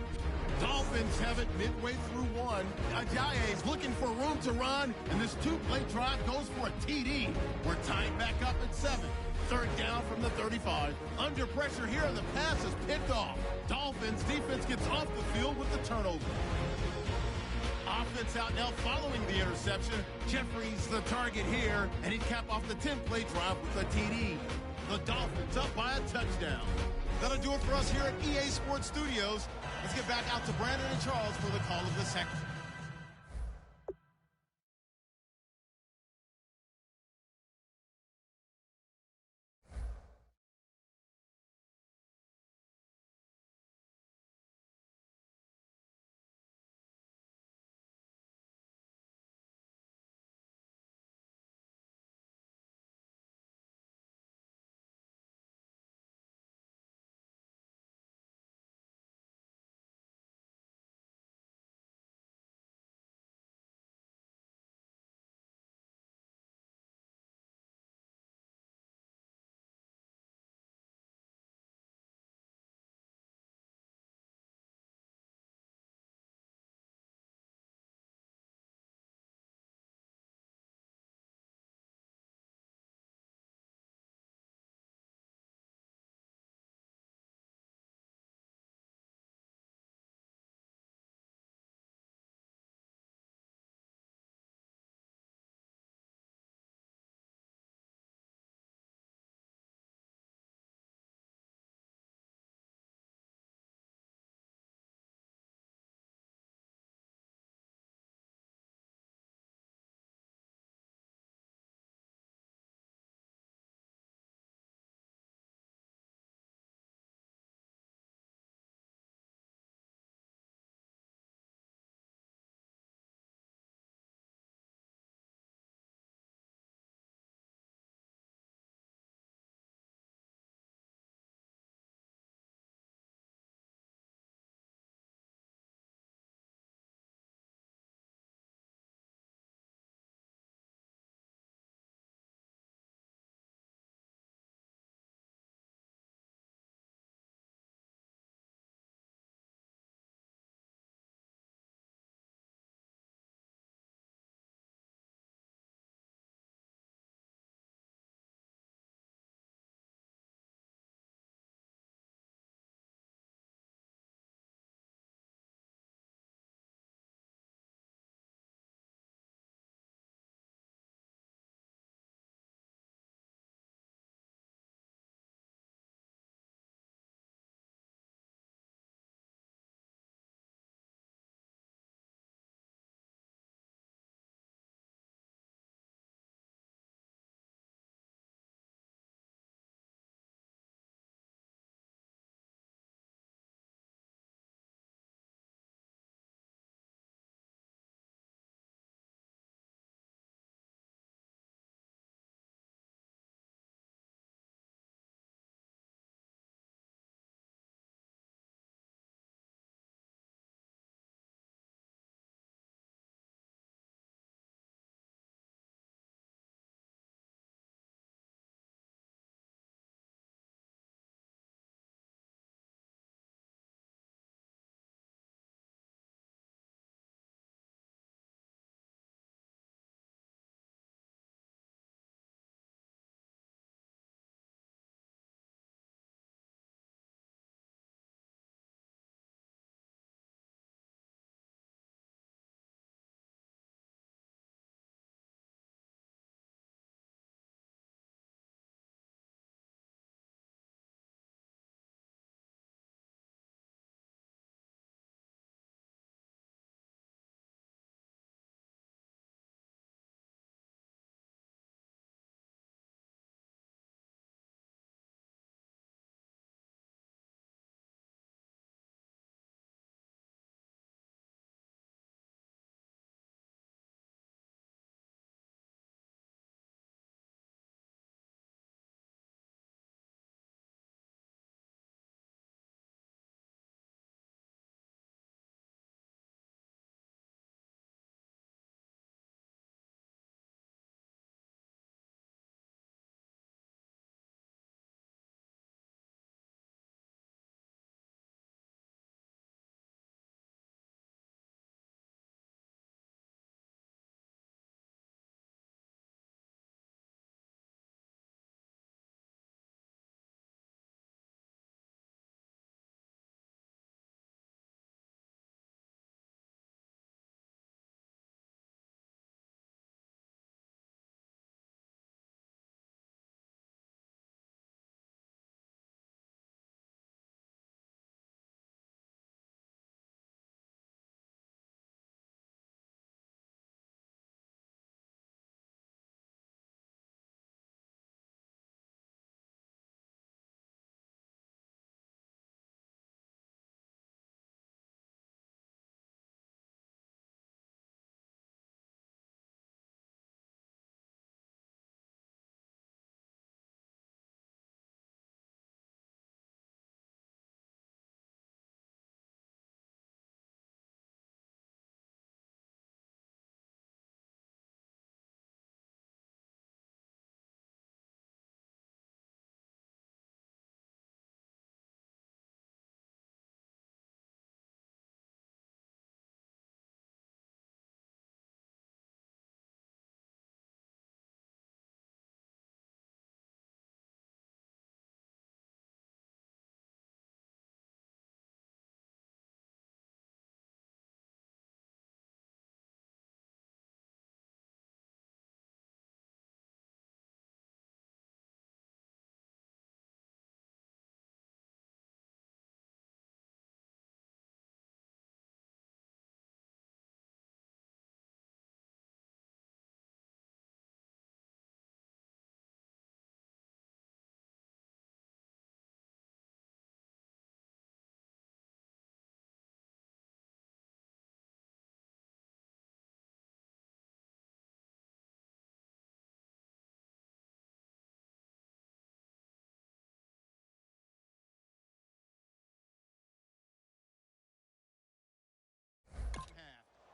Dolphins have it midway through 1. Ajayi's looking for room to run, and this 2-play drive goes for a TD. We're tied back up at 7. Third down from the 35. Under pressure here, and the pass is picked off. Dolphins defense gets off the field with the turnover. Offense out now following the interception. Jeffries the target here, and he'd cap off the 10-play drive with a TD. The Dolphins up by a touchdown. That'll do it for us here at EA Sports Studios. Let's get back out to Brandon and Charles for the call of the second.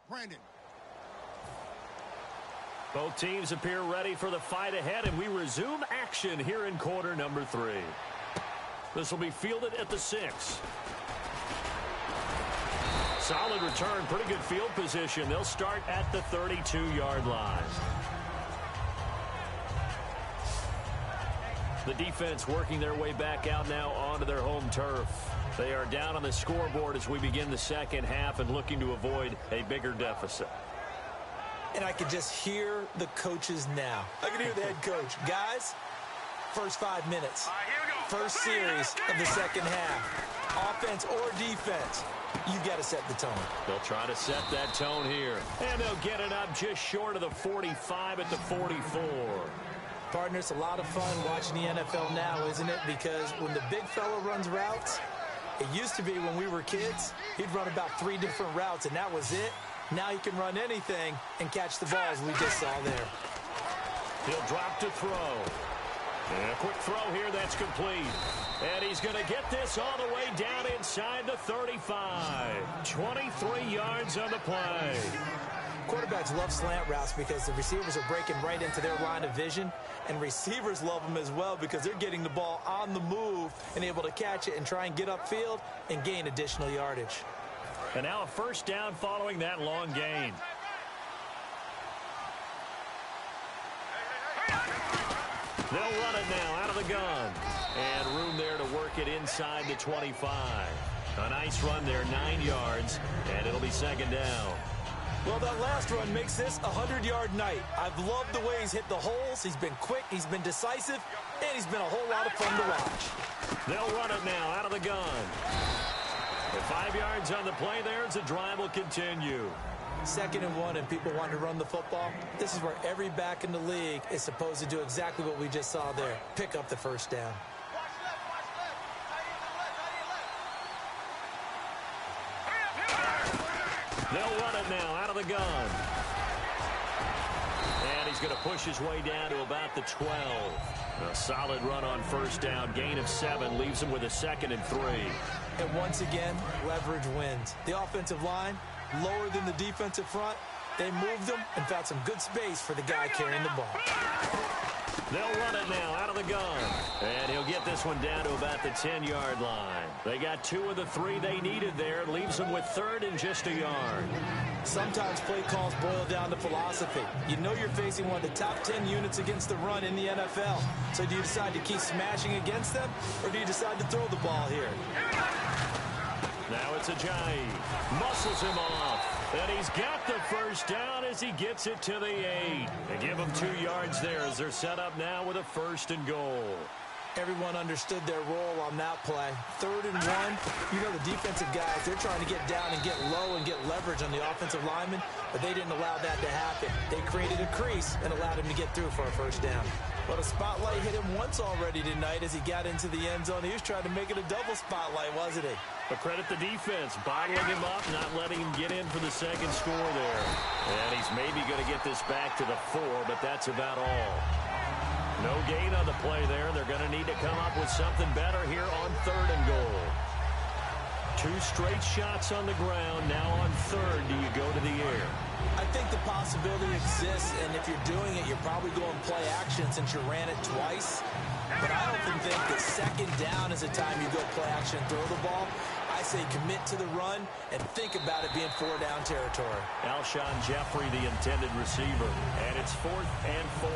Brandon. Both teams appear ready for the fight ahead, and we resume action here in quarter number 3. This will be fielded at the 6. Solid return, pretty good field position. They'll start at the 32-yard line. The defense working their way back out now onto their home turf. They are down on the scoreboard as we begin the second half and looking to avoid a bigger deficit. And I could just hear the coaches now. I can hear the head coach. Guys, first 5 minutes. First series of the second half. Offense or defense, you got to set the tone. They'll try to set that tone here. And they'll get it up just short of the 45 at the 44. Partner, it's a lot of fun watching the NFL now, isn't it? Because when the big fella runs routes, it used to be when we were kids, he'd run about 3 different routes, and that was it. Now he can run anything and catch the balls we just saw there. He'll drop to throw. And a quick throw here, that's complete. And he's going to get this all the way down inside the 35. 23 yards on the play. Quarterbacks love slant routes because the receivers are breaking right into their line of vision, and receivers love them as well because they're getting the ball on the move and able to catch it and try and get upfield and gain additional yardage. And now a first down following that long gain. They'll run it now out of the gun. And room there to work it inside the 25. A nice run there, 9 yards, and it'll be second down. Well, that last run makes this a 100-yard night. I've loved the way he's hit the holes. He's been quick, he's been decisive, and he's been a whole lot of fun to watch. They'll run it now out of the gun. The 5 yards on the play there as the drive will continue. 2nd and 1, and people want to run the football. This is where every back in the league is supposed to do exactly what we just saw there. Pick up the first down. They'll run it now out of the gun. And he's going to push his way down to about the 12. A solid run on first down. Gain of 7 leaves him with a 2nd and 3. And once again, leverage wins. The offensive line, lower than the defensive front. They moved them and found some good space for the guy carrying the ball. They'll run it now out of the gun. And he'll get this one down to about the 10-yard line. They got 2 of the 3 they needed there. Leaves them with 3rd and just a yard. Sometimes play calls boil down to philosophy. You know you're facing one of the top 10 units against the run in the NFL. So do you decide to keep smashing against them, or do you decide to throw the ball here? Now it's Ajayi. Muscles him off. And he's got the first down as he gets it to the 8. They give him 2 yards there as they're set up now with a 1st and goal. Everyone understood their role on that play. 3rd and 1, you know the defensive guys, they're trying to get down and get low and get leverage on the offensive lineman, but they didn't allow that to happen. They created a crease and allowed him to get through for a first down. But a spotlight hit him once already tonight as he got into the end zone. He was trying to make it a double spotlight, wasn't he? But credit the defense, bottling him up, not letting him get in for the 2nd score there. And he's maybe going to get this back to the 4, but that's about all. No gain on the play there. They're going to need to come up with something better here on 3rd and goal. 2 straight shots on the ground. Now on 3rd, do you go to the air? I think the possibility exists, and if you're doing it, you're probably going play action since you ran it twice. But I often think that 2nd down is the time you go play action and throw the ball. I say commit to the run and think about it being 4-down territory. Alshon Jeffrey, the intended receiver, and it's 4th and 4.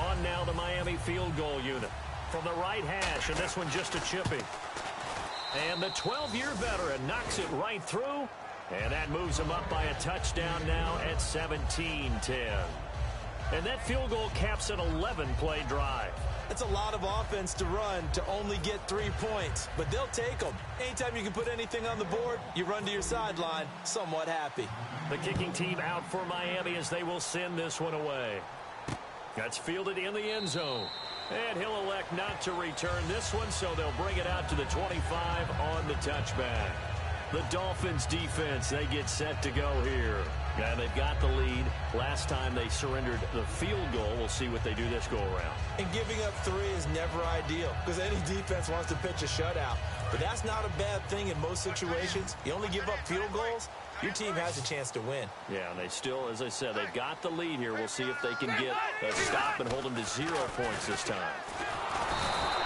On now the Miami field goal unit from the right hash, and this one just a chipping. And the 12-year veteran knocks it right through, and that moves him up by a touchdown now at 17-10. And that field goal caps an 11-play drive. That's a lot of offense to run to only get 3 points, but they'll take them. Anytime you can put anything on the board, you run to your sideline somewhat happy. The kicking team out for Miami as they will send this one away. That's fielded in the end zone. And he'll elect not to return this one, so they'll bring it out to the 25 on the touchback. The Dolphins defense, they get set to go here. And they've got the lead. Last time they surrendered the field goal. We'll see what they do this go-around. And giving up 3 is never ideal because any defense wants to pitch a shutout. But that's not a bad thing in most situations. You only give up field goals, your team has a chance to win. Yeah, and they still, as I said, they've got the lead here. We'll see if they can get a stop and hold them to 0 points this time.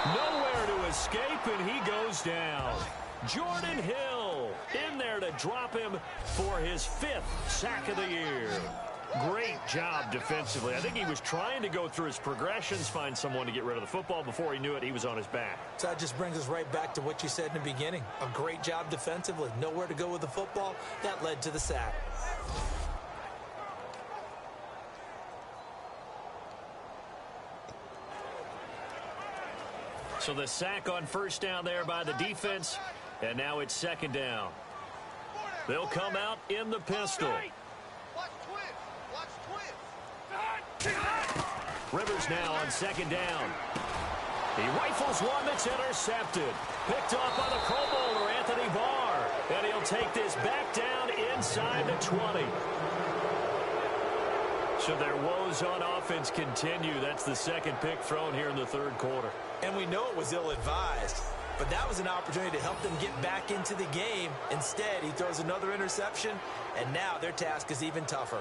Nowhere to escape, and he goes down. Jordan Hill in there to drop him for his 5th sack of the year. Great job defensively. I think he was trying to go through his progressions, find someone to get rid of the football. Before he knew it, he was on his back. So that just brings us right back to what you said in the beginning. A great job defensively. Nowhere to go with the football. That led to the sack. So the sack on first down there by the defense. And now it's second down. They'll come out in the pistol. Rivers now on second down. He rifles one that's intercepted. Picked off by the Pro Bowler, Anthony Barr. And he'll take this back down inside the 20. So their woes on offense continue. That's the second pick thrown here in the third quarter. And we know it was ill-advised. But that was an opportunity to help them get back into the game. Instead, he throws another interception, and now their task is even tougher.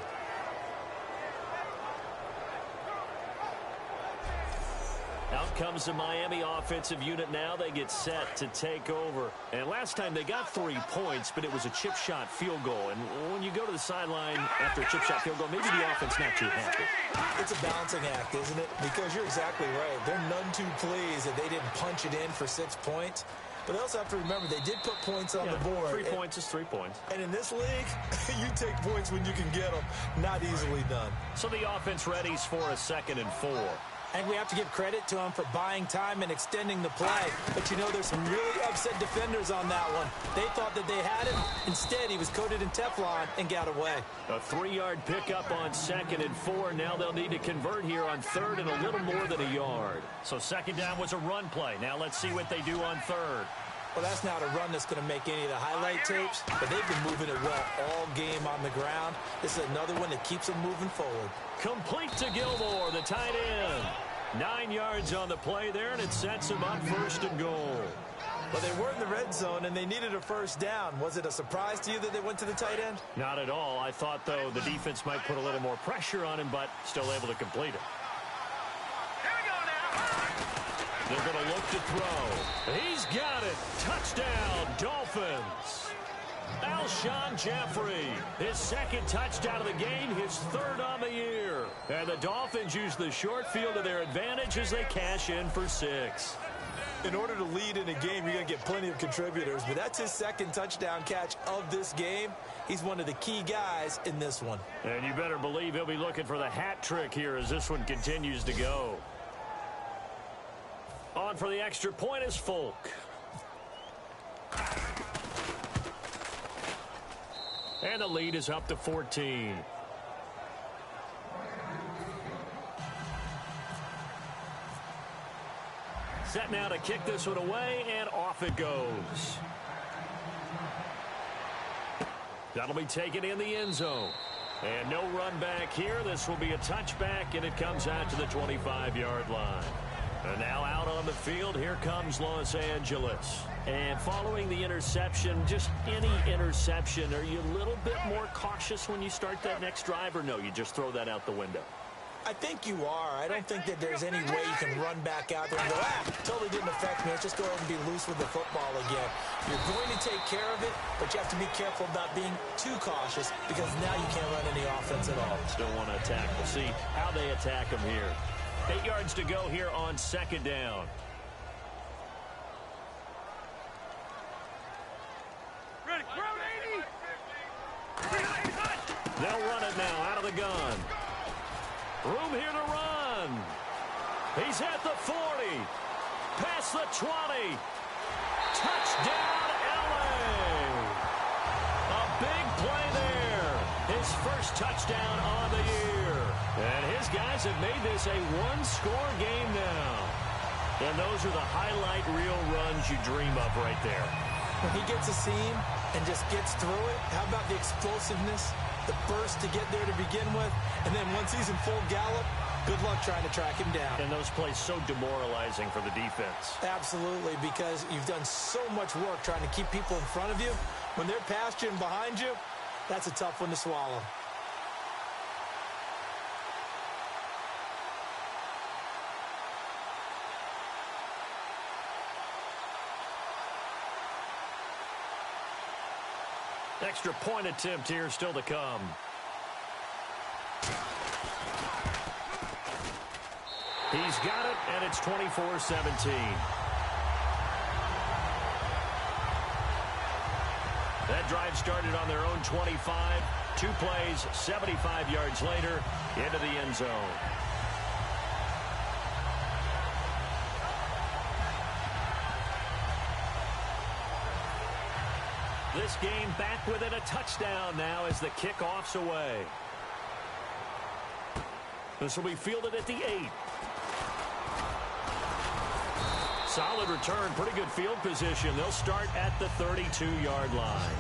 Out comes the Miami offensive unit now. They get set to take over. And last time they got 3 points, but it was a chip shot field goal. And when you go to the sideline after a chip shot field goal, maybe the offense not too happy. It's a balancing act, isn't it? Because you're exactly right. They're none too pleased that they didn't punch it in for 6 points. But they also have to remember they did put points on the board. 3 points is 3 points. And in this league, you take points when you can get them. Not easily done. So the offense readies for a 2nd and 4. And we have to give credit to him for buying time and extending the play. But, you know, there's some really upset defenders on that one. They thought that they had him. Instead, he was coated in Teflon and got away. A 3-yard pickup on 2nd and 4. Now they'll need to convert here on 3rd and a little more than a yard. So second down was a run play. Now let's see what they do on 3rd. Well, that's not a run that's going to make any of the highlight tapes, but they've been moving it well all game on the ground. This is another one that keeps them moving forward. Complete to Gilmore, the tight end. 9 yards on the play there, and it sets them up 1st and goal. Well, they were in the red zone, and they needed a 1st down. Was it a surprise to you that they went to the tight end? Not at all. I thought, though, the defense might put a little more pressure on him, but still able to complete it. They're going to look to throw. He's got it. Touchdown, Dolphins. Alshon Jeffrey, his 2nd touchdown of the game, his 3rd on the year. And the Dolphins use the short field to their advantage as they cash in for 6. In order to lead in a game, you're going to get plenty of contributors, but that's his 2nd touchdown catch of this game. He's one of the key guys in this one. And you better believe he'll be looking for the hat trick here as this one continues to go. On for the extra point is Folk. And the lead is up to 14. Set now to kick this one away, and off it goes. That'll be taken in the end zone. And no run back here. This will be a touchback, and it comes out to the 25-yard line. And now out on the field, here comes Los Angeles. And following the interception, just any interception, are you a little bit more cautious when you start that next drive, or no, you just throw that out the window? I think you are. I don't think that there's any way you can run back out there and go, totally didn't affect me. Let's just go ahead and be loose with the football again. You're going to take care of it, but you have to be careful about being too cautious because now you can't run any offense at all. Still want to attack. We'll see how they attack them here. 8 yards to go here on 2nd down. Ready, ground 80. They'll run it now out of the gun. Room here to run. He's at the 40. Past the 20. Touchdown, LA. A big play there. His first touchdown on the year. And his guys have made this a one-score game now. And those are the highlight reel runs you dream of right there. When he gets a seam, and just gets through it. How about the explosiveness, the burst to get there to begin with, and then once he's in full gallop, good luck trying to track him down. And those plays so demoralizing for the defense. Absolutely, because you've done so much work trying to keep people in front of you. When they're past you and behind you, that's a tough one to swallow. Extra point attempt here still to come. He's got it, and it's 24-17. That drive started on their own 25. 2 plays, 75 yards later, into the end zone. This game back within a touchdown now as the kickoff's away. This will be fielded at the 8. Solid return, pretty good field position. They'll start at the 32-yard line.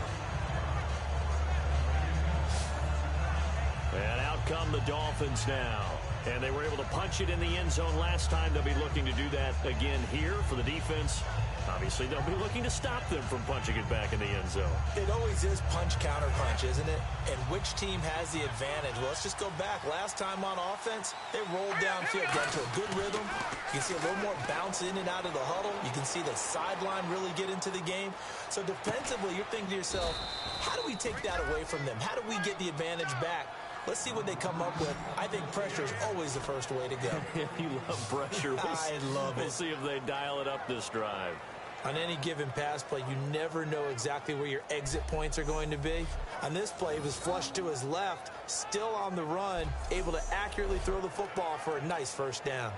And out come the Dolphins now. And they were able to punch it in the end zone last time. They'll be looking to do that again here for the defense. Obviously, they'll be looking to stop them from punching it back in the end zone. It always is punch-counter-punch, isn't it? And which team has the advantage? Well, let's just go back. Last time on offense, they rolled downfield, got into a good rhythm. You can see a little more bounce in and out of the huddle. You can see the sideline really get into the game. So defensively, you're thinking to yourself, how do we take that away from them? How do we get the advantage back? Let's see what they come up with. I think pressure is always the first way to go. You love pressure. I love it. We'll see if they dial it up this drive. On any given pass play, you never know exactly where your exit points are going to be. On this play, he was flushed to his left, still on the run, able to accurately throw the football for a nice first down.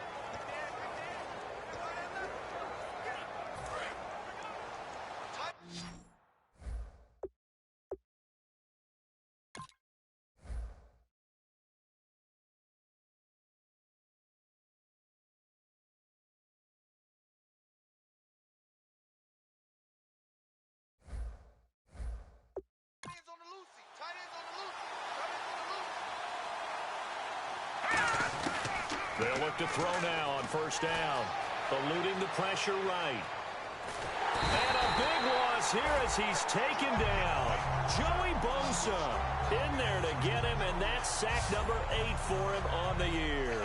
They'll look to throw now on first down. Eluding the pressure right. And a big loss here as he's taken down. Joey Bosa in there to get him, and that's sack number 8 for him on the year.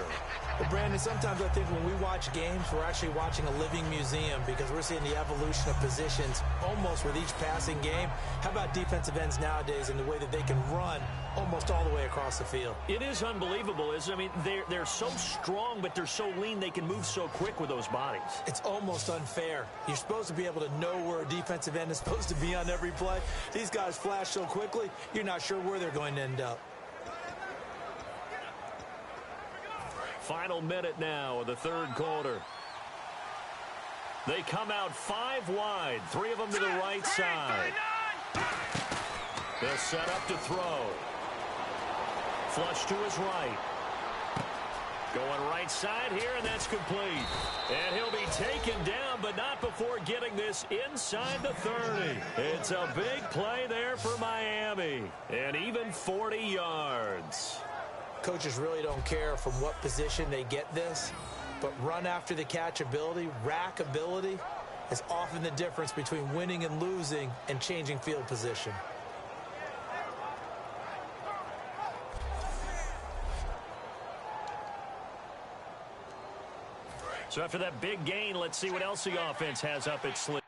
Well, Brandon, sometimes I think when we watch games, we're actually watching a living museum because we're seeing the evolution of positions almost with each passing game. How about defensive ends nowadays and the way that they can run almost all the way across the field? It is unbelievable, isn't it? I mean, they're so strong, but they're so lean, they can move so quick with those bodies. It's almost unfair. You're supposed to be able to know where a defensive end is supposed to be on every play. These guys flash so quickly, you're not sure where they're going to end up. Final minute now of the third quarter. They come out 5 wide, 3 of them to the right side. They'll set up to throw. Flush to his right. Going right side here, and that's complete. And he'll be taken down, but not before getting this inside the 30. It's a big play there for Miami. And even 40 yards. Coaches really don't care from what position they get this, but run after the catch ability, rack ability, is often the difference between winning and losing and changing field position. So after that big gain, let's see what else the offense has up its sleeve.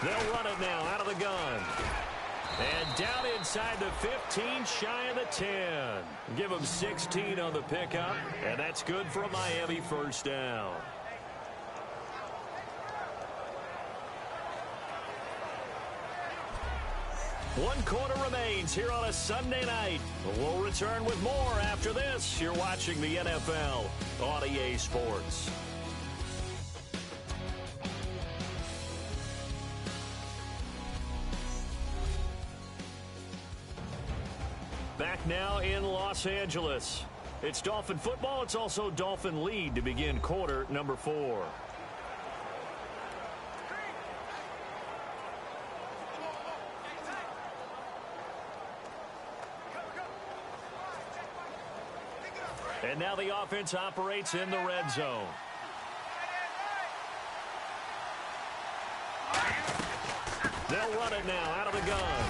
They'll run it now out of the gun. And down inside the 15, shy of the 10. Give them 16 on the pickup, and that's good for a Miami first down. One quarter remains here on a Sunday night. We'll return with more after this. You're watching the NFL on EA Sports. Back now in Los Angeles. It's Dolphin football. It's also Dolphin lead to begin quarter number 4. And now the offense operates in the red zone. They'll run it now out of the gun.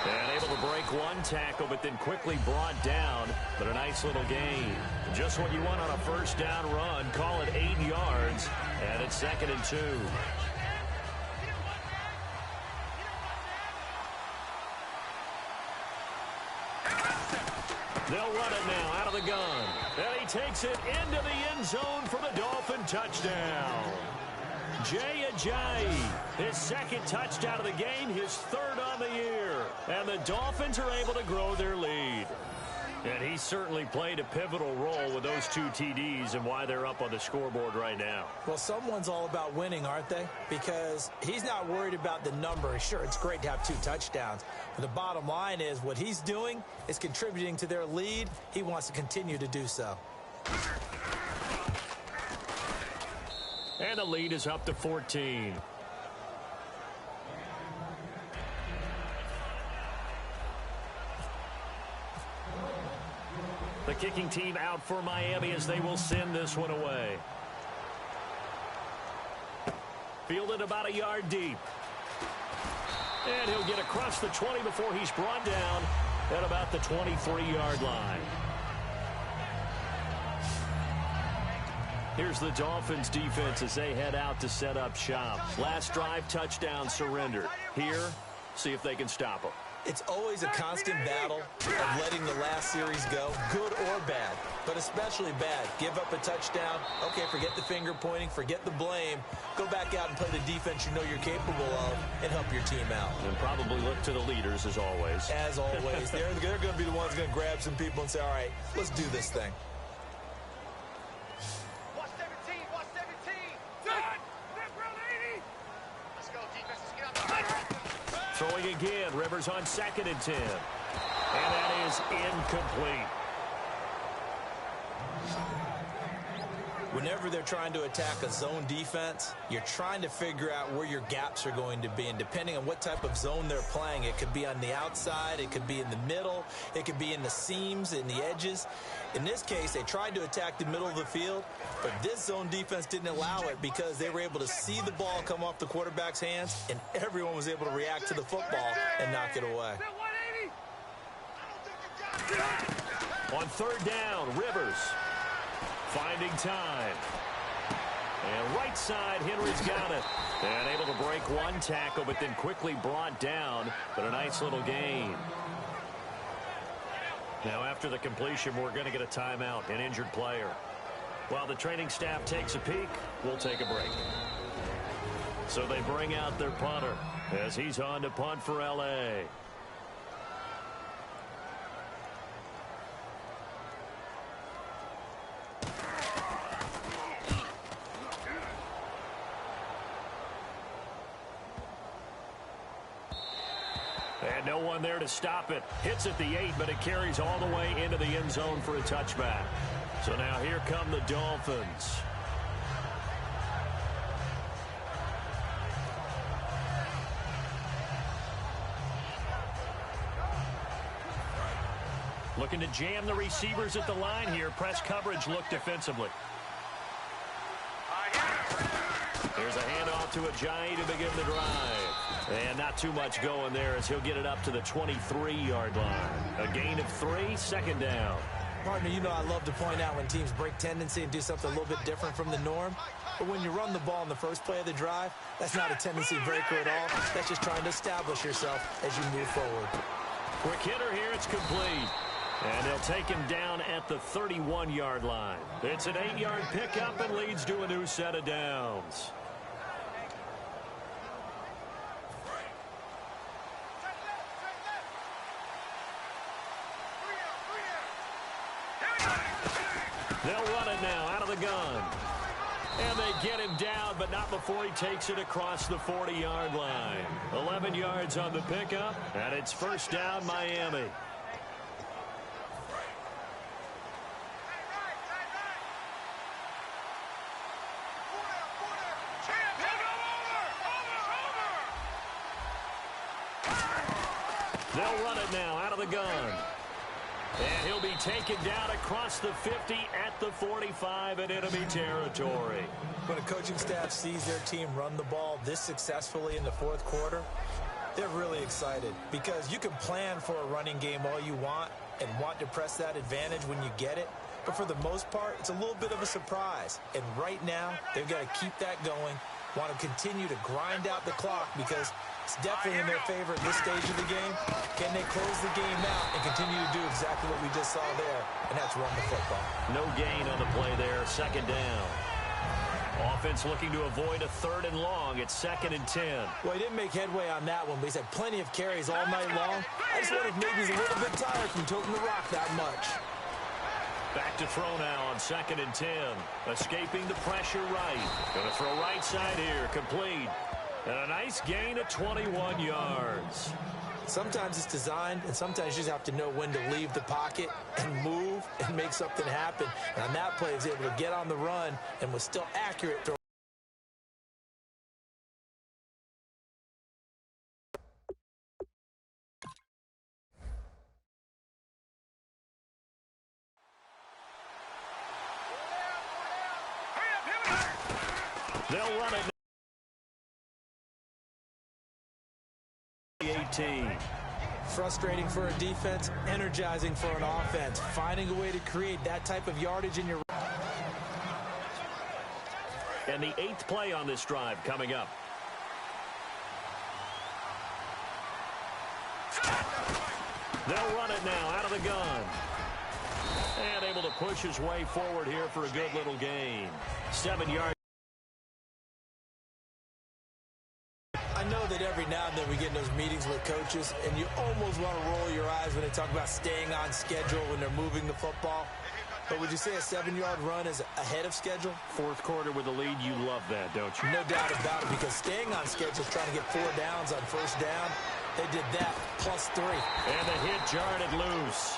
And able to break one tackle, but then quickly brought down. But a nice little gain. Just what you want on a first down run. Call it 8 yards. And it's 2nd and 2. They'll run it now out of the gun. And he takes it into the end zone for the Dolphin touchdown. Jay Ajayi, his 2nd touchdown of the game, his 3rd on the year. And the Dolphins are able to grow their lead. And he certainly played a pivotal role with those 2 TDs and why they're up on the scoreboard right now. Well, someone's all about winning, aren't they? Because he's not worried about the number. Sure, it's great to have 2 touchdowns. But the bottom line is what he's doing is contributing to their lead. He wants to continue to do so. And the lead is up to 14. The kicking team out for Miami as they will send this one away. Fielded about a yard deep. And he'll get across the 20 before he's brought down at about the 23-yard line. Here's the Dolphins defense as they head out to set up shop. Last drive, touchdown, surrender. Here, see if they can stop them. It's always a constant battle of letting the last series go, good or bad, but especially bad. Give up a touchdown. Okay, forget the finger pointing, forget the blame. Go back out and play the defense you know you're capable of and help your team out. And probably look to the leaders as always. As always. They're going to be the ones going to grab some people and say, all right, let's do this thing. Throwing again, Rivers on 2nd and 10. And that is incomplete. Whenever they're trying to attack a zone defense, you're trying to figure out where your gaps are going to be. And depending on what type of zone they're playing, it could be on the outside, it could be in the middle, it could be in the seams, in the edges. In this case, they tried to attack the middle of the field, but this zone defense didn't allow it because they were able to see the ball come off the quarterback's hands, and everyone was able to react to the football and knock it away. On 3rd down, Rivers finding time. And right side, Henry's got it. And able to break one tackle, but then quickly brought down. But a nice little gain. Now, after the completion, we're going to get a timeout, an injured player. While the training staff takes a peek, we'll take a break. So they bring out their punter as he's on to punt for L.A. And no one there to stop it. Hits at the 8, but it carries all the way into the end zone for a touchback. So now here come the Dolphins. Looking to jam the receivers at the line here. Press coverage look defensively. Here's a handoff to Ajayi to begin the drive. And not too much going there as he'll get it up to the 23-yard line. A gain of 3, 2nd down. Partner, you know I love to point out when teams break tendency and do something a little bit different from the norm. But when you run the ball in the first play of the drive, that's not a tendency breaker at all. That's just trying to establish yourself as you move forward. Quick hitter here, it's complete. And they'll take him down at the 31-yard line. It's an 8-yard pickup and leads to a new set of downs. They'll run it now out of the gun. And they get him down, but not before he takes it across the 40-yard line. 11 yards on the pickup, and it's first down Miami. They'll run it now out of the gun. And he'll be taken down across the 50 at the 45 in enemy territory. When a coaching staff sees their team run the ball this successfully in the fourth quarter, they're really excited because you can plan for a running game all you want and want to press that advantage when you get it. But for the most part, it's a little bit of a surprise. And right now, they've got to keep that going, want to continue to grind out the clock because it's definitely in their favor at this stage of the game. Can they close the game out and continue to do exactly what we just saw there, and that's run the football. No gain on the play there, second down. Offense looking to avoid a 3rd and long. It's 2nd and 10. Well, he didn't make headway on that one, but he's had plenty of carries all night long. I just wonder if maybe he's a little bit tired from toting the rock that much. Back to throw now on 2nd and 10. Escaping the pressure right. Going to throw right side here, complete. And a nice gain of 21 yards. Sometimes it's designed, and sometimes you just have to know when to leave the pocket and move and make something happen. And on that play, he was able to get on the run and was still accurate throwing. They'll run it. 18. Frustrating for a defense, energizing for an offense. Finding a way to create that type of yardage in your... And the 8th play on this drive coming up. They'll run it now out of the gun. And able to push his way forward here for a good little gain. 7 yards. I know that every now and then we get in those meetings with coaches, and you almost want to roll your eyes when they talk about staying on schedule when they're moving the football. But would you say a 7-yard run is ahead of schedule? Fourth quarter with a lead, you love that, don't you? No doubt about it, because staying on schedule, trying to get 4 downs on first down, they did that, +3. And the hit jarred it loose.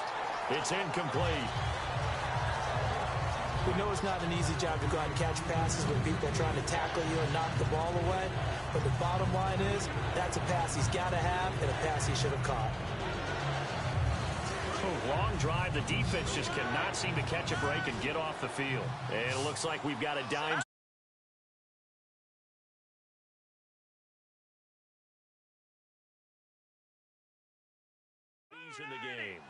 It's incomplete. We know it's not an easy job to go out and catch passes when people are trying to tackle you and knock the ball away. But the bottom line is, that's a pass he's got to have and a pass he should have caught. Long drive. The defense just cannot seem to catch a break and get off the field. And it looks like we've got a dime. He's in the game.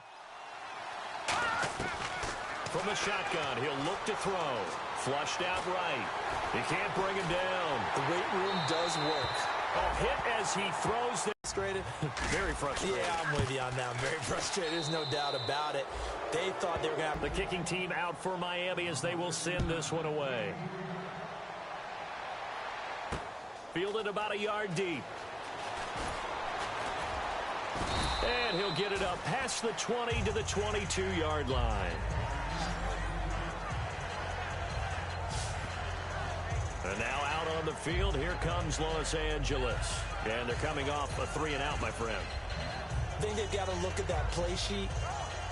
From the shotgun, he'll look to throw. Flushed out right. He can't bring him down. The weight room does work. Oh, hit as he throws. Frustrated? Very frustrated. Yeah, I'm with you on that. I'm very frustrated. There's no doubt about it. They thought they were going to have the kicking team out for Miami as they will send this one away. Fielded about a yard deep. And he'll get it up past the 20 to the 22-yard line. And now out on the field, here comes Los Angeles. And they're coming off a 3-and-out, my friend. I think they've got to look at that play sheet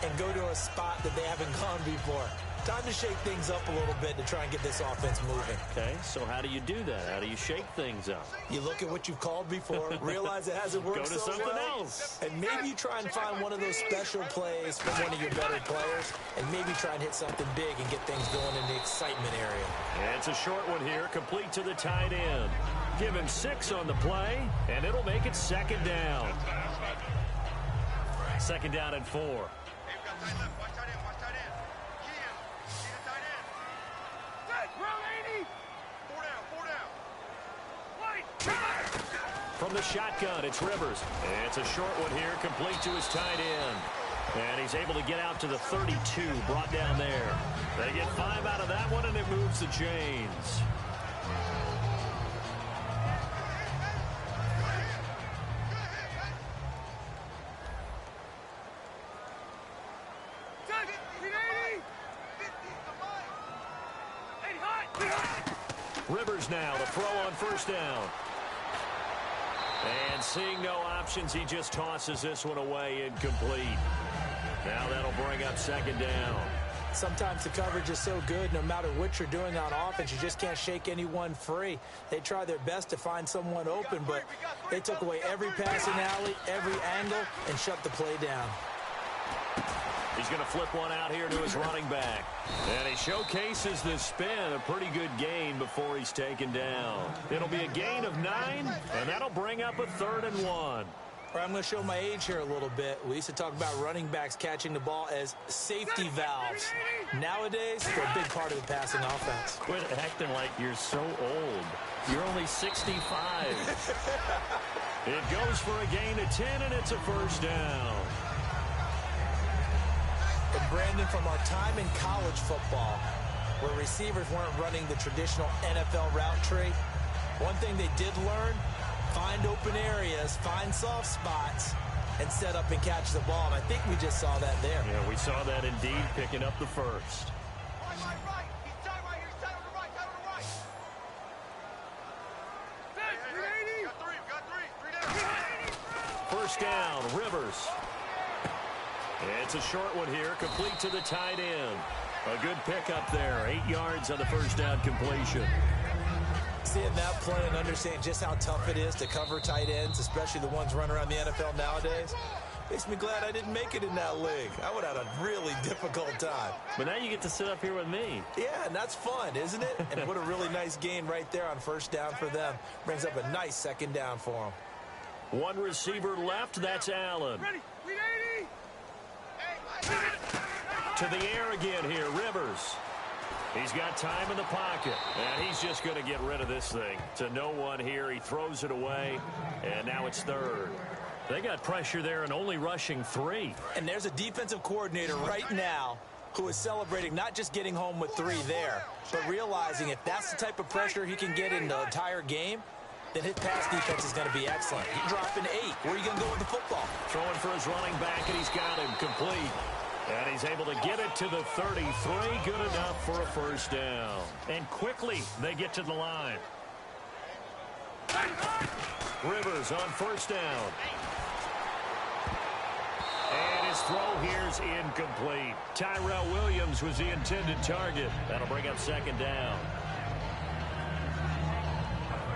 and go to a spot that they haven't gone before. Time to shake things up a little bit to try and get this offense moving. Okay, so how do you do that? How do you shake things up? You look at what you've called before, realize it hasn't worked so well. Go to something else. And maybe you try and find one of those special plays from one of your better players, and maybe try and hit something big and get things going in the excitement area. And it's a short one here, complete to the tight end. Give him 6 on the play, and it'll make it 2nd down. 2nd down and 4. From the shotgun, it's Rivers. And it's a short one here, complete to his tight end. And he's able to get out to the 32, brought down there. They get 5 out of that one, and it moves the chains. Rivers now to throw on first down. And seeing no options, he just tosses this one away incomplete. Now that'll bring up second down. Sometimes the coverage is so good, no matter what you're doing on offense, you just can't shake anyone free. They try their best to find someone open, but they took away every passing alley, every angle, and shut the play down. He's going to flip one out here to his running back. And he showcases the spin, a pretty good gain before he's taken down. It'll be a gain of 9, and that'll bring up a 3rd and 1. I'm going to show my age here a little bit. We used to talk about running backs catching the ball as safety valves. Nowadays, they're a big part of the passing offense. Quit acting like you're so old. You're only 65. It goes for a gain of 10, and it's a first down. And Brandon, from our time in college football, where receivers weren't running the traditional NFL route tree, one thing they did learn: find open areas, find soft spots, and set up and catch the ball. And I think we just saw that there. Yeah, we saw that indeed, picking up the first. Right. He's tied right here. He's tied on the right. Tied on the right. Hey, we got three. Three down. First down, Rivers. It's a short one here, complete to the tight end. A good pickup there, 8 yards on the first down completion. Seeing that play and understanding just how tough it is to cover tight ends, especially the ones running around the NFL nowadays, makes me glad I didn't make it in that league. I would have had a really difficult time. But now you get to sit up here with me. Yeah, and that's fun, isn't it? And what a really nice gain right there on first down for them. Brings up a nice second down for them. One receiver left, that's Allen. Ready. Lead 80. To the air again here, Rivers. He's got time in the pocket, and he's just going to get rid of this thing. To no one here, he throws it away, and now it's 3rd. They got pressure there and only rushing 3. And there's a defensive coordinator right now who is celebrating not just getting home with 3 there, but realizing if that's the type of pressure he can get in the entire game, then his pass defense is going to be excellent. He's dropping 8. Where are you going to go with the football? Throwing for his running back, and he's got him complete. And he's able to get it to the 33. Good enough for a first down. And quickly, they get to the line. Rivers on first down. And his throw here's incomplete. Tyrell Williams was the intended target. That'll bring up second down.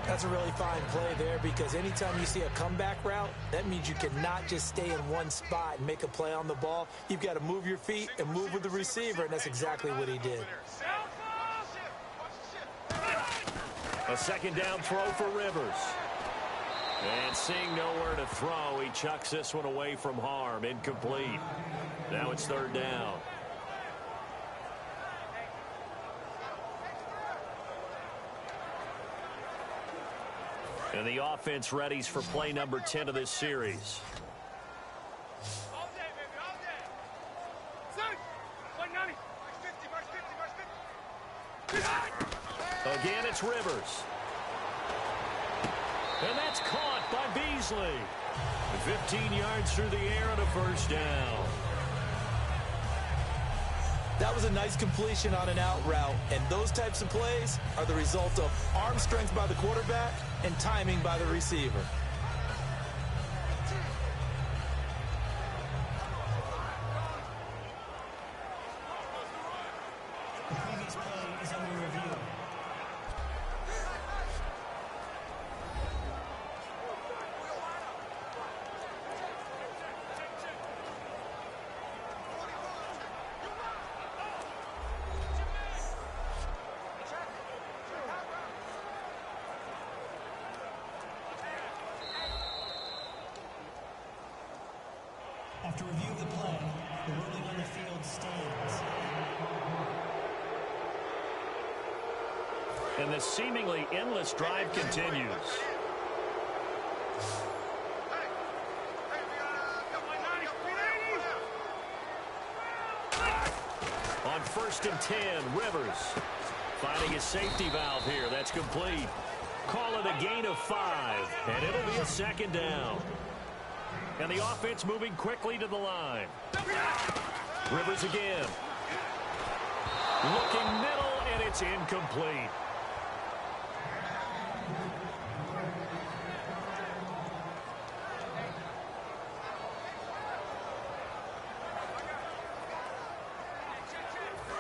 That's a really fine play there, because anytime you see a comeback route, that means you cannot just stay in one spot and make a play on the ball. You've got to move your feet and move with the receiver, and that's exactly what he did. A second down throw for Rivers. And seeing nowhere to throw, he chucks this one away from harm. Incomplete. Now it's 3rd down. And the offense readies for play number 10 of this series. All day, baby, all day. Son, 190. March 50. Again, it's Rivers. And that's caught by Beasley. 15 yards through the air and a first down. That was a nice completion on an out route, and those types of plays are the result of arm strength by the quarterback and timing by the receiver. The previous play is under review. After review of the play, the ruling on the field stands. And the seemingly endless drive continues. On 1st and 10, Rivers finding his safety valve here. That's complete. Call it a gain of 5, and it'll be a second down. And the offense moving quickly to the line. Rivers again. Looking middle, And it's incomplete.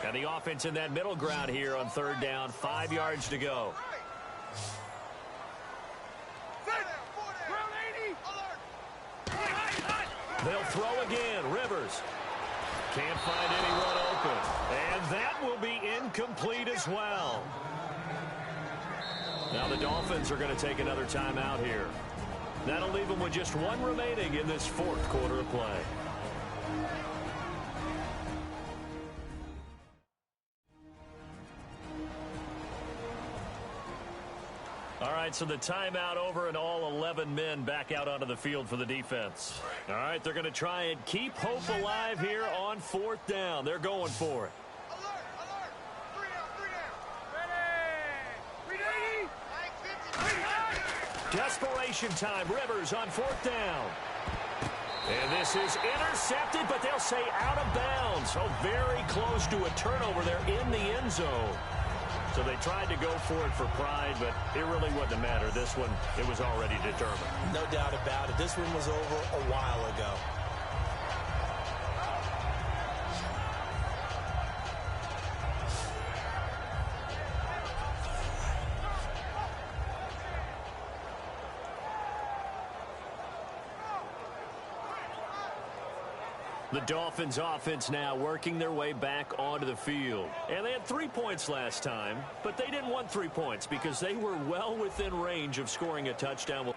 And the offense in that middle ground here on third down, 5 yards to go. They'll throw again. Rivers can't find anyone open. And that will be incomplete as well. Now the Dolphins are going to take another timeout here. That'll leave them with just one remaining in this fourth quarter of play. All right, so the timeout over and all 11 men back out onto the field for the defense. All right, they're going to try and keep hope alive here on fourth down. They're going for it. Alert, alert. 3 down, 3 down. Desperation time. Rivers on fourth down. And this is intercepted, but they'll say out of bounds. So very close to a turnover there in the end zone. So they tried to go for it for pride, but it really wouldn't have mattered. This one, it was already determined. No doubt about it. This one was over a while ago. The Dolphins offense now working their way back onto the field. And they had 3 points last time, but they didn't want 3 points because they were well within range of scoring a touchdown.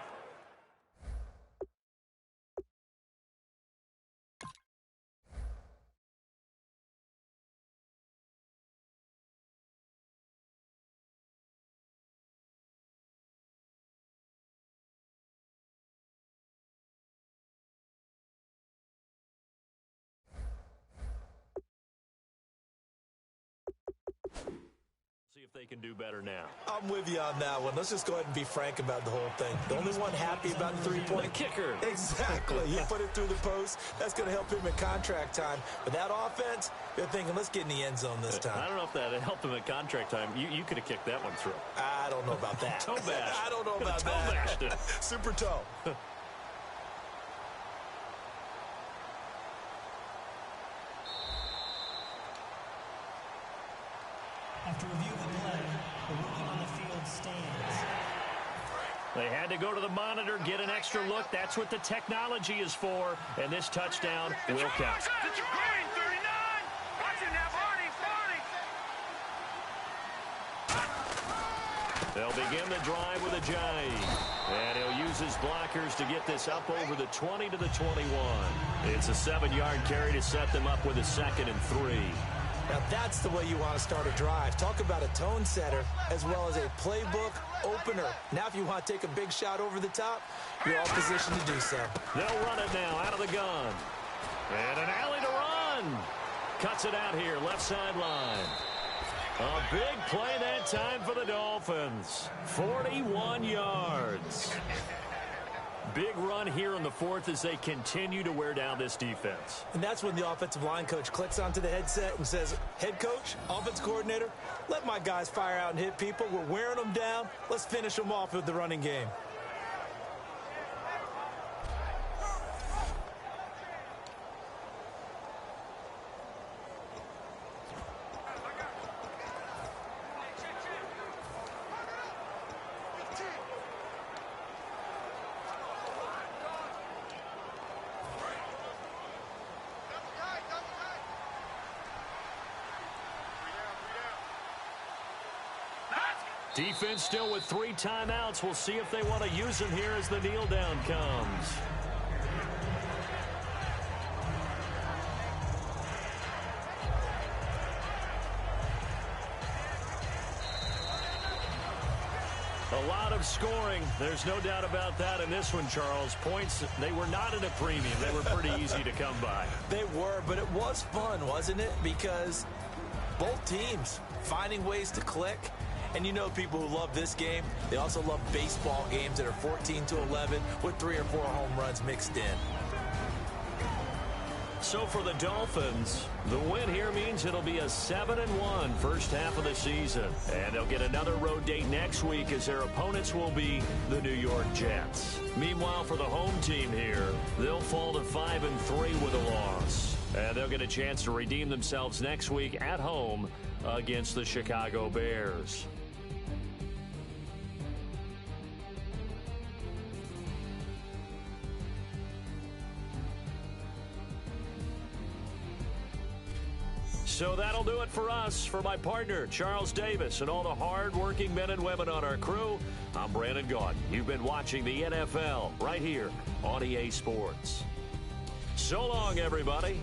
See if they can do better now. I'm with you on that one. Let's just go ahead and be frank about the whole thing. The only one happy about the three-point kicker. Exactly. You put it through the post. That's going to help him in contract time. But that offense, they're thinking, let's get in the end zone this time. I don't know if that helped him in contract time. You could have kicked that one through. I don't know about that. Toe bash. I don't know about toe that. Bashed it. Super toe. After review of the play, the ruling on the field stands. They had to go to the monitor, get an extra look. That's what the technology is for. And this touchdown will count. Green, 39. Watch it now, Barney. They'll begin the drive with a jive. And he'll use his blockers to get this up over the 20 to the 21. It's a 7-yard carry to set them up with a 2nd and 3. Now that's the way you want to start a drive. Talk about a tone setter as well as a playbook opener. Now if you want to take a big shot over the top, you're all positioned to do so. They'll run it now out of the gun. And an alley to run. Cuts it out here, left sideline. A big play that time for the Dolphins. 41 yards. Big run here in the fourth as they continue to wear down this defense. And that's when the offensive line coach clicks onto the headset and says, head coach, offense coordinator, let my guys fire out and hit people. We're wearing them down. Let's finish them off with the running game. Defense still with 3 timeouts. We'll see if they want to use them here as the kneel down comes. A lot of scoring. There's no doubt about that in this one, Charles. Points, they were not at a premium. They were pretty easy to come by. They were, but it was fun, wasn't it? Because both teams finding ways to click. And you know people who love this game, they also love baseball games that are 14-11 with 3 or 4 home runs mixed in. So for the Dolphins, the win here means it'll be a 7-1 first half of the season. And they'll get another road date next week as their opponents will be the New York Jets. Meanwhile, for the home team here, they'll fall to 5-3 with a loss. And they'll get a chance to redeem themselves next week at home against the Chicago Bears. So that'll do it for us. For my partner, Charles Davis, and all the hard-working men and women on our crew, I'm Brandon Gaudin. You've been watching the NFL right here on EA Sports. So long, everybody.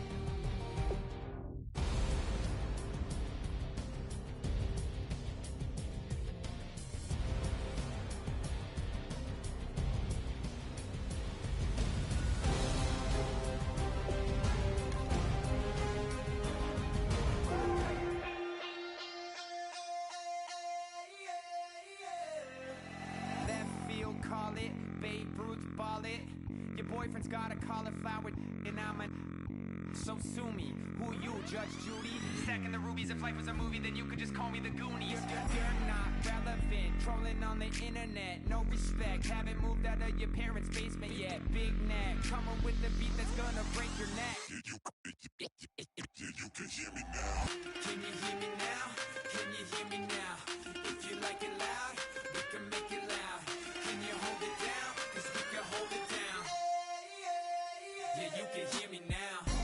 Call it, Babe Ruth ball it. Your boyfriend's got a cauliflower and I'm a... So sue me, who you, Judge Judy? Stacking the rubies, if life was a movie, then you could just call me the Goonies. You're not relevant, trolling on the internet. No respect, haven't moved out of your parents' basement yet. Big neck, coming with the beat that's gonna break your neck. You can hear me now. Can you hear me now? Can you hear me now? If you like it loud, we can make it loud. Can you hold it down? 'Cause we can hold it down. Yeah, you can hear me now.